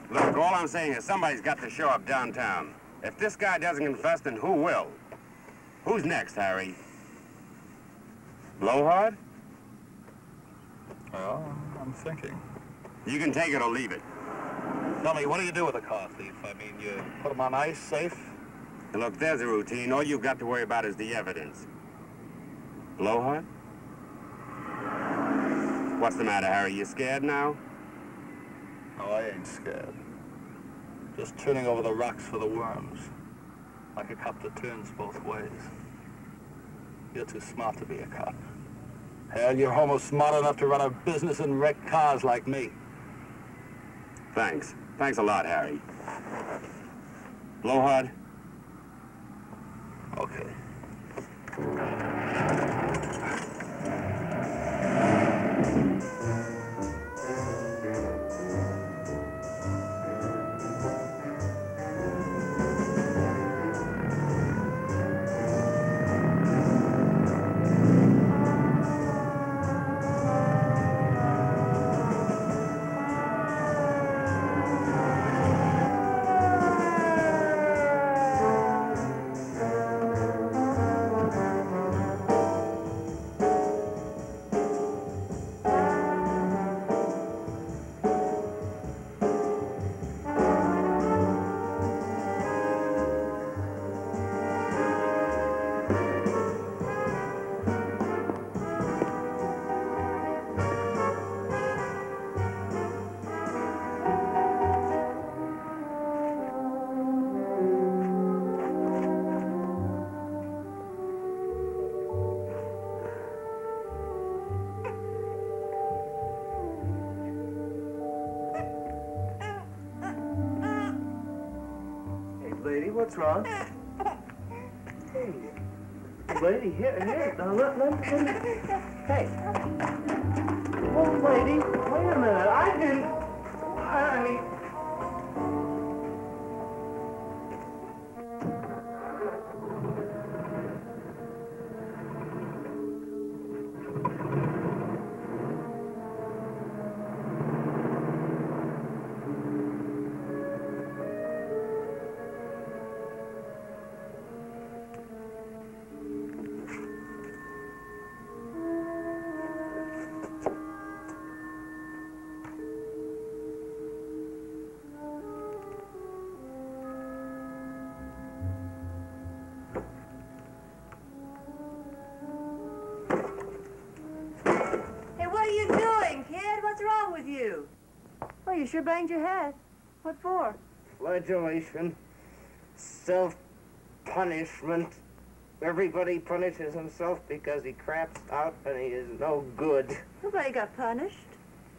Look, all I'm saying is somebody's got to show up downtown. If this guy doesn't confess, then who will? Who's next, Harry? Blowhard? Well, I'm thinking. You can take it or leave it. Tell me, what do you do with a car thief? I mean, you put him on ice, safe? Look, there's a routine. All you've got to worry about is the evidence. Blowhard? What's the matter, Harry? You scared now? Oh, I ain't scared. Just turning over the rocks for the worms. Like a cop that turns both ways. You're too smart to be a cop. Hell, you're almost smart enough to run a business and wreck cars like me. Thanks. Thanks a lot, Harry. Blowhard? Okay. What's wrong? Hey, lady, here, now let me, hey. Oh, lady, wait a minute, I mean... Well, you sure banged your head. What for? Flagellation. Self-punishment. Everybody punishes himself because he craps out and he is no good. Nobody got punished.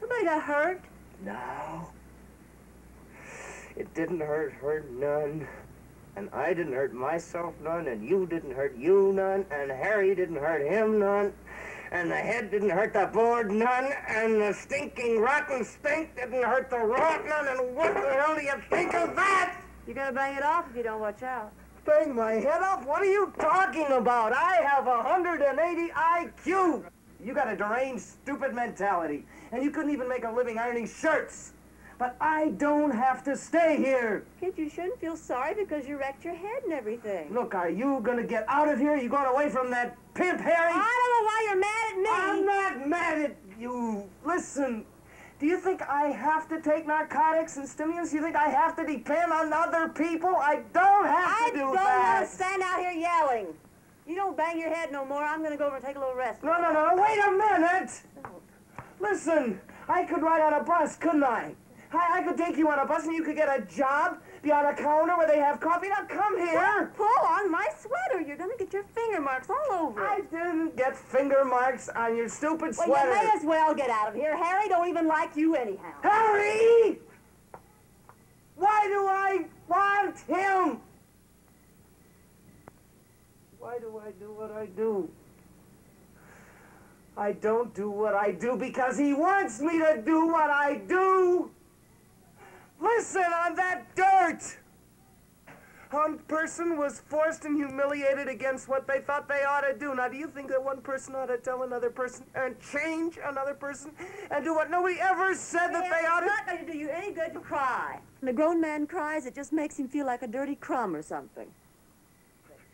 Nobody got hurt. No. It didn't hurt her none. And I didn't hurt myself none, and you didn't hurt you none, and Harry didn't hurt him none. And the head didn't hurt the board none, and the stinking rotten stink didn't hurt the rot none, and what the hell do you think of that? You're gonna bang it off if you don't watch out. Bang my head off? What are you talking about? I have 180 IQ. You got a deranged, stupid mentality, and you couldn't even make a living ironing shirts. But I don't have to stay here. Kid, you shouldn't feel sorry because you wrecked your head and everything. Look, are you gonna get out of here? Are you going away from that pimp, Harry? I don't know why you're mad at me. I'm not mad at you. Listen, do you think I have to take narcotics and stimulants? You think I have to depend on other people? I don't have to do that. I don't want to stand out here yelling. You don't bang your head no more. I'm gonna go over and take a little rest. No, wait a minute. Listen, I could ride on a bus, couldn't I? I could take you on a bus and you could get a job, be on a counter where they have coffee. Now come here. Pull on my sweater. You're going to get your finger marks all over it. I didn't get finger marks on your stupid sweater. Well, you may as well get out of here. Harry don't even like you anyhow. Harry! Why do I want him? Why do I do what I do? I don't do what I do because he wants me to do what I do. Listen, on that dirt, One person was forced and humiliated against what they thought they ought to do. Now, do you think that one person ought to tell another person and change another person and do what nobody ever said that they ought to? It's not going to do you any good to cry. When a grown man cries, it just makes him feel like a dirty crumb or something.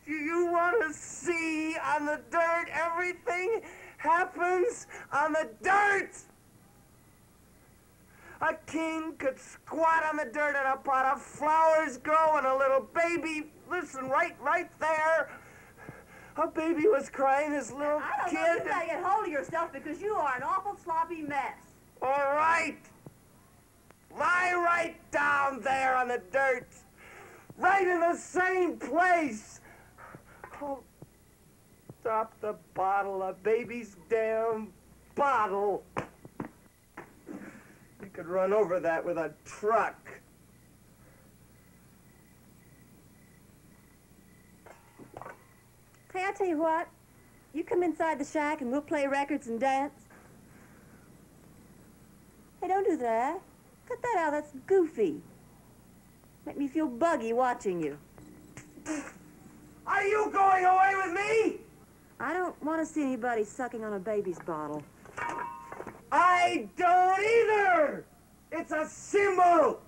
Do you want to see on the dirt? Everything happens on the dirt. A king could squat on the dirt and a pot of flowers grow and a little baby, listen, right there. A baby was crying, his little kid. I don't know, you gotta get hold of yourself because you are an awful sloppy mess. All right. Lie right down there on the dirt. Right in the same place. Oh, drop the bottle, a baby's damn bottle. You could run over that with a truck. Hey, I tell you what, you come inside the shack and we'll play records and dance. Hey, don't do that. Cut that out, that's goofy. Make me feel buggy watching you. Are you going away with me? I don't want to see anybody sucking on a baby's bottle. I don't either! It's a symbol!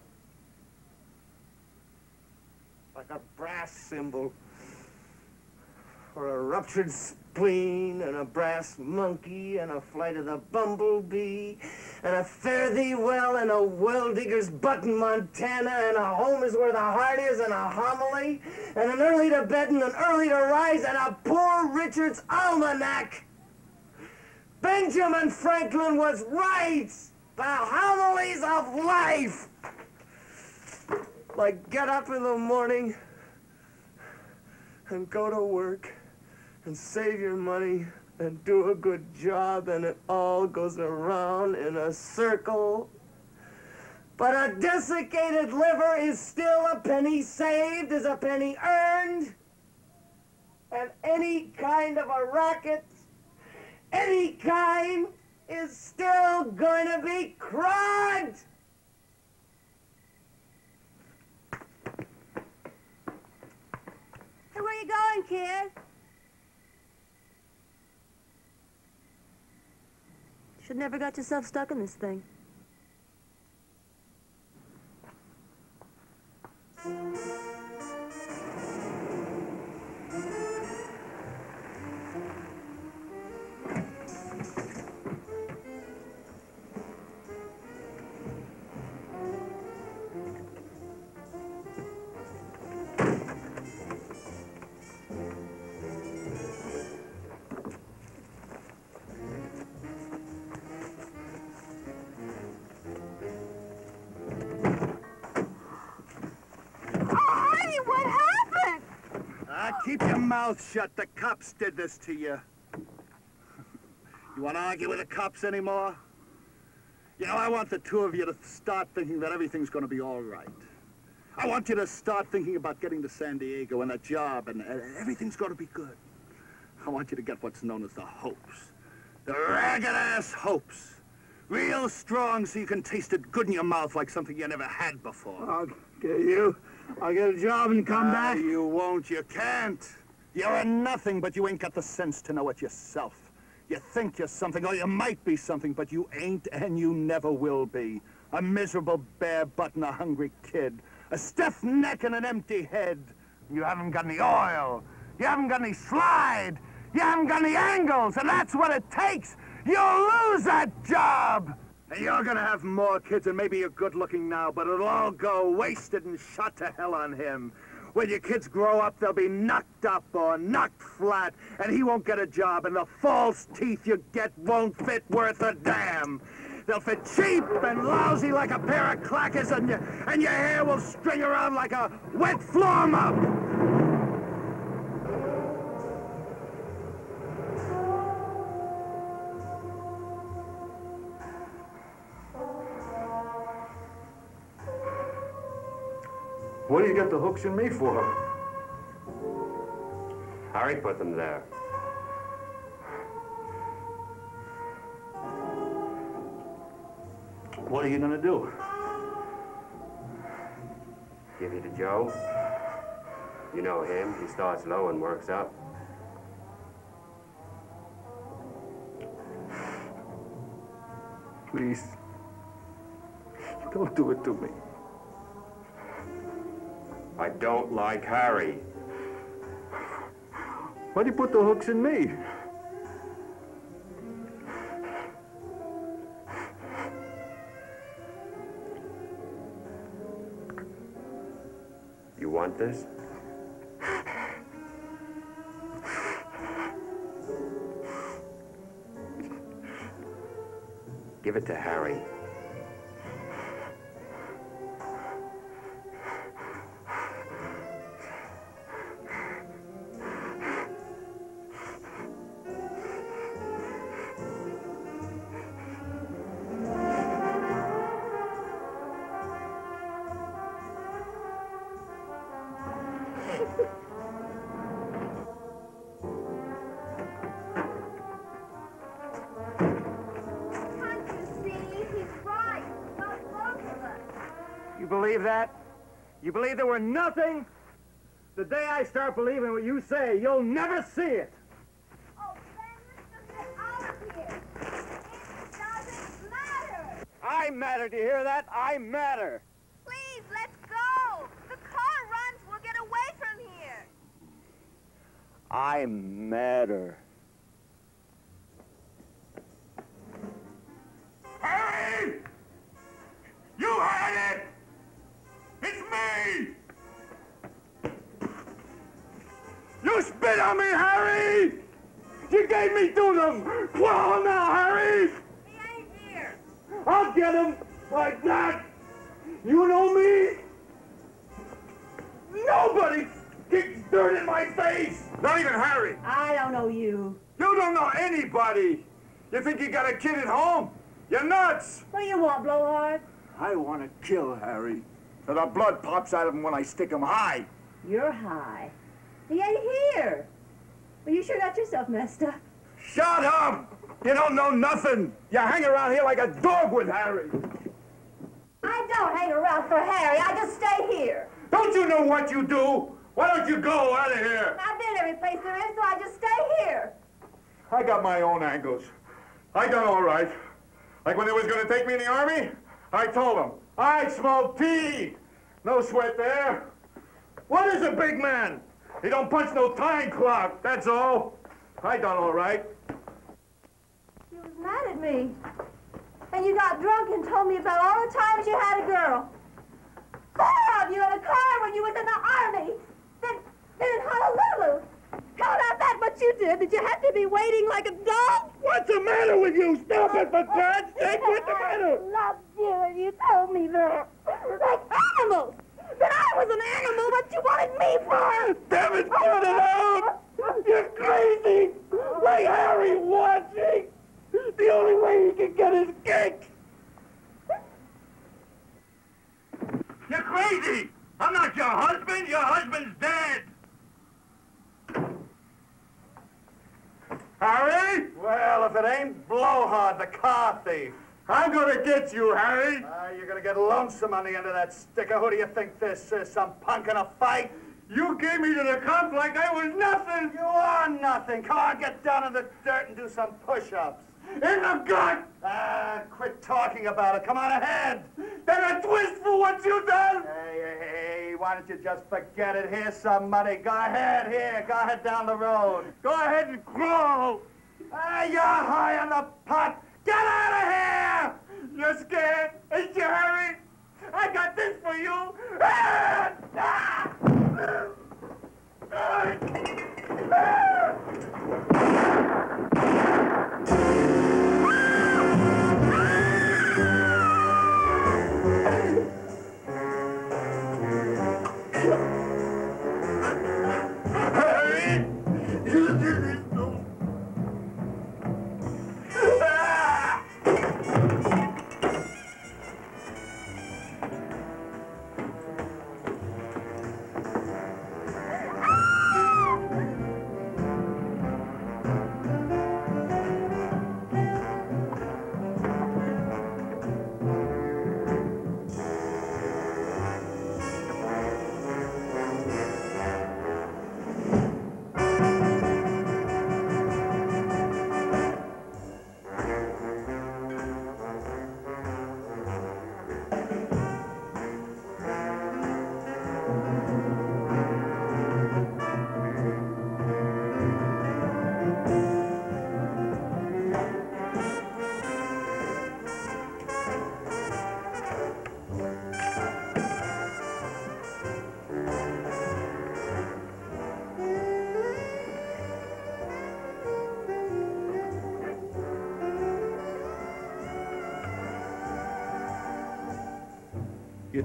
Like a brass cymbal. Or a ruptured spleen, and a brass monkey, and a flight of the bumblebee, and a fare thee well, and a well-digger's butt in Montana, and a home is where the heart is, and a homily, and an early to bed and an early to rise, and a poor Richard's almanac. Benjamin Franklin was right. The homilies of life. Like get up in the morning and go to work and save your money and do a good job, and it all goes around in a circle. But a desiccated liver is still a penny saved, is a penny earned. And any kind of a racket, any kind, is still going to be crud. Hey, where you going, kid? Should never got yourself stuck in this thing. Keep your mouth shut. The cops did this to you. You want to argue with the cops anymore? You know, I want the two of you to start thinking that everything's going to be all right. I want you to start thinking about getting to San Diego and a job, and everything's going to be good. I want you to get what's known as the hopes. The ragged-ass hopes. Real strong so you can taste it good in your mouth like something you never had before. I'll get you. I'll get a job and come back. You won't. You can't. You're a nothing, but you ain't got the sense to know it yourself. You think you're something, or you might be something, but you ain't, and you never will be. A miserable bare butt and a hungry kid. A stiff neck and an empty head. You haven't got any oil. You haven't got any slide. You haven't got any angles, and that's what it takes. You'll lose that job. And you're gonna have more kids, and maybe you're good looking now, but it'll all go wasted and shot to hell on him. When your kids grow up, they'll be knocked up or knocked flat, and he won't get a job, and the false teeth you get won't fit worth a damn. They'll fit cheap and lousy like a pair of clackers, and your hair will string around like a wet floor mop. What do you get the hooks in me for? Harry put them there. What are you gonna do? Give you to Joe. You know him. He starts low and works up. Please, don't do it to me. I don't like Harry. Why'd you put the hooks in me? You want this? Give it to Harry. You believe that? You believe that we're nothing? The day I start believing what you say, you'll never see it. Oh, Ben, let's just get out of here. It doesn't matter. I matter, do you hear that? I matter. Please, let's go. The car runs. We'll get away from here. I matter. Harry! You had it! It's me! You spit on me, Harry! You gave me to them! Claw now, Harry! He ain't here. I'll get him like that! You know me? Nobody kicks dirt in my face! Not even Harry! I don't know you. You don't know anybody! You think you got a kid at home? You're nuts! What do you want, Blowhard? I want to kill Harry. So the blood pops out of him when I stick him high. You're high. He ain't here. Well, you sure got yourself messed up. Shut up! You don't know nothing. You hang around here like a dog with Harry. I don't hang around for Harry. I just stay here. Don't you know what you do? Why don't you go out of here? I've been every place there is, so I just stay here. I got my own angles. I done all right. Like when they was going to take me in the army, I told them, I smoke tea. No sweat there. What is a big man? He don't punch no time clock, that's all. I done all right. You was mad at me. And you got drunk and told me about all the times you had a girl. 4 of you in a car when you was in the army. Then in Honolulu. How about that, what you did? Did you have to be waiting like a dog? What's the matter with you? Stop it, for God's sake. What's the matter? I loved you and you told me that. Like animals. That I was an animal, what you wanted me for. Damn it, cut it out. You're crazy. Like Harry watching. The only way he can get his kick. You're crazy. I'm not your husband. Your husband's dead. Harry? Well, if it ain't Blowhard, the car thief. I'm gonna get you, Harry. You're gonna get lonesome on the end of that sticker. Who do you think this is, some punk in a fight? You gave me to the cops like I was nothing. You are nothing. Come on, get down in the dirt and do some push-ups. In the gut! Quit talking about it. Come on ahead. Then a twist for what you done! Hey, why don't you just forget it? Here's some money. Go ahead, here. Go ahead down the road. Go ahead and crawl. You're high on the pot. Get out of here! You're scared, ain't you, Harry? I got this for you. Harry, you did this to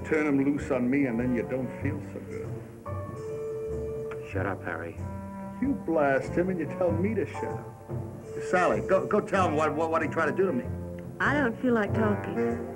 turn him loose on me and then you don't feel so good. Shut up, Harry. You blast him and you tell me to shut up. Sally, go tell him what he tried to do to me. I don't feel like talking.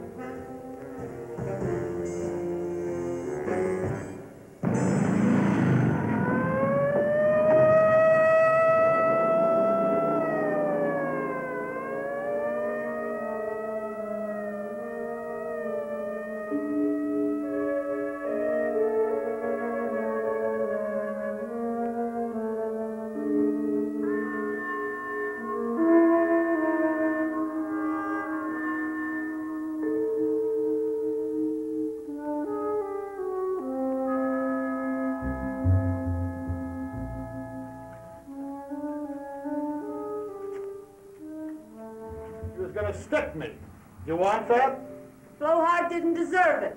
Gonna stick me. You want that? Blowhard didn't deserve it.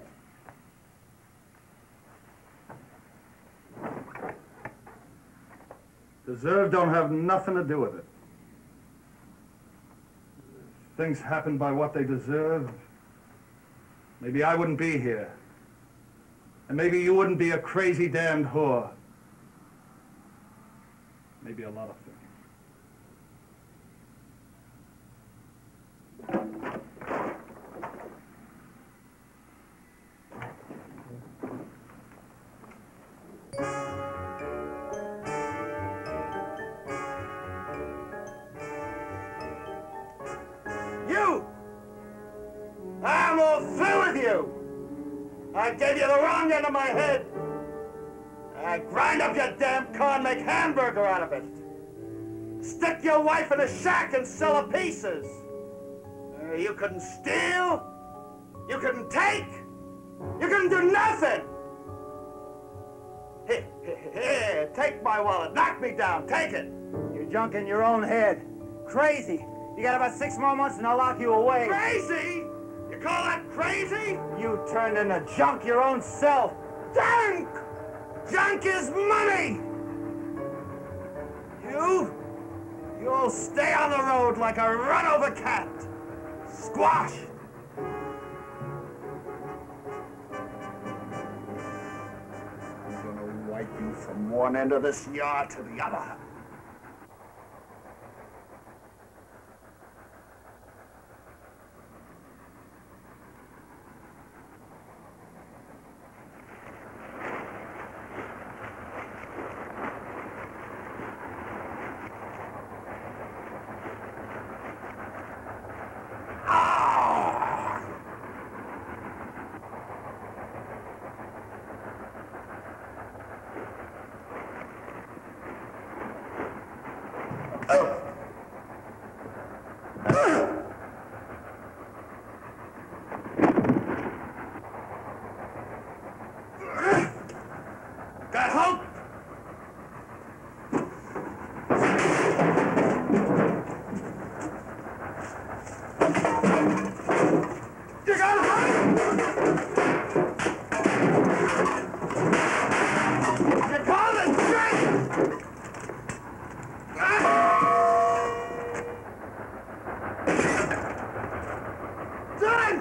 Deserve don't have nothing to do with it. If things happen by what they deserve, maybe I wouldn't be here. And maybe you wouldn't be a crazy damned whore. Maybe a lot of things. I'm all through with you. I gave you the wrong end of my head. I grind up your damn car and make hamburger out of it. Stick your wife in a shack and sell her pieces. You couldn't steal. You couldn't take. You couldn't do nothing. Here, take my wallet. Knock me down. Take it. You're junk in your own head. Crazy. You got about 6 more months and I'll lock you away. Crazy? You call that crazy? You turned into junk your own self. Junk! Junk is money! You'll stay on the road like a run-over cat. Squash! I'm gonna wipe you from one end of this yard to the other. Got hope? You got hope? You call it strength? Done!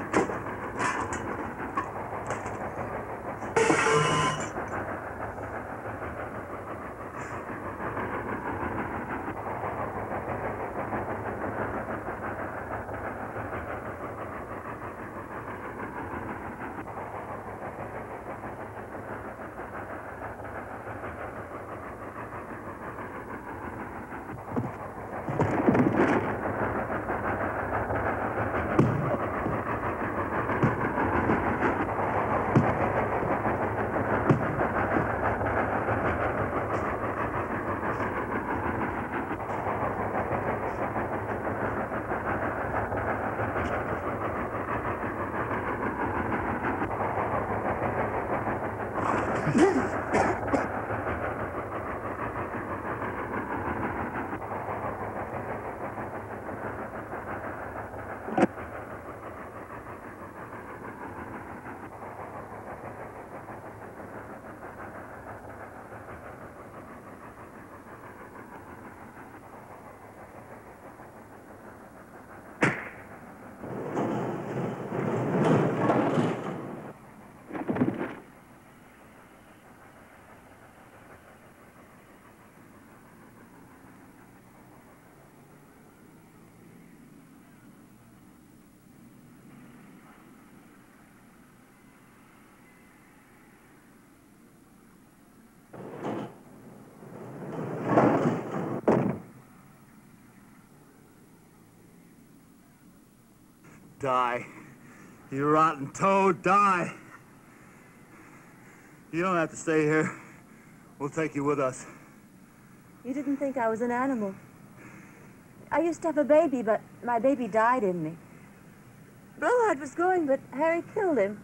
die. You rotten toad, die. You don't have to stay here. We'll take you with us. You didn't think I was an animal. I used to have a baby, but my baby died in me. Blowhard was going, but Harry killed him.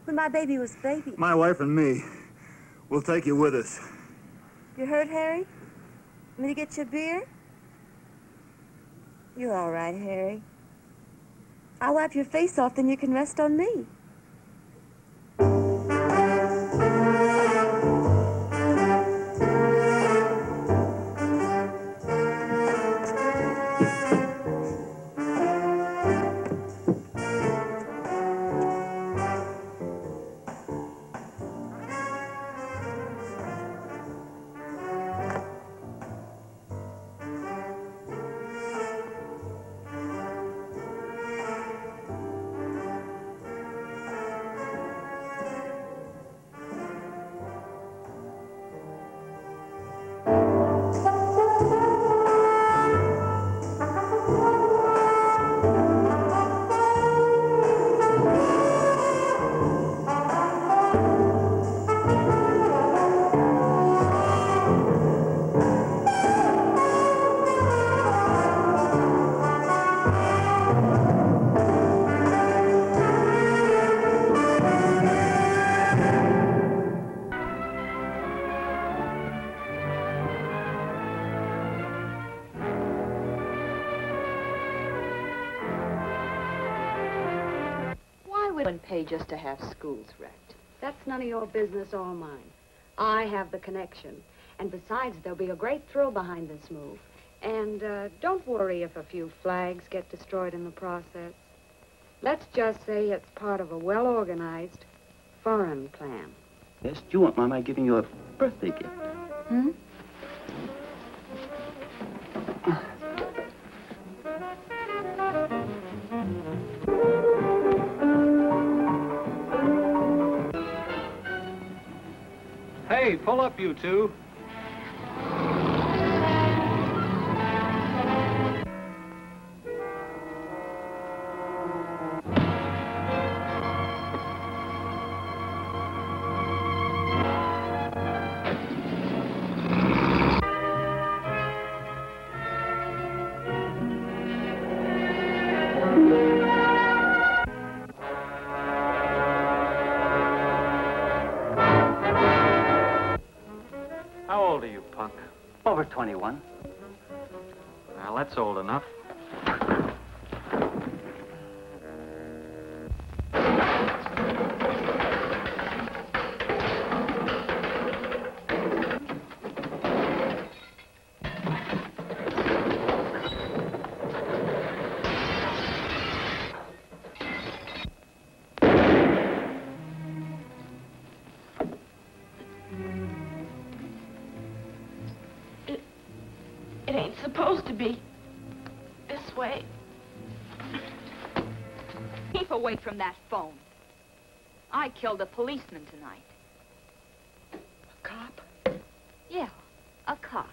When my baby was a baby. My wife and me, we'll take you with us. You hurt, Harry? Want me to get you a beer? You're all right, Harry. I'll wipe your face off, then you can rest on me. Pay just to have schools wrecked. That's none of your business or mine. I have the connection. And besides, there'll be a great thrill behind this move. And don't worry if a few flags get destroyed in the process. Let's just say it's part of a well-organized foreign plan. Yes, do you want Mama giving you a birthday gift? Hmm? Hey, pull up, you two. How old are you, punk? Over 21. Well, that's old enough. It ain't supposed to be this way. Keep away from that phone. I killed a policeman tonight. A cop? Yeah, a cop.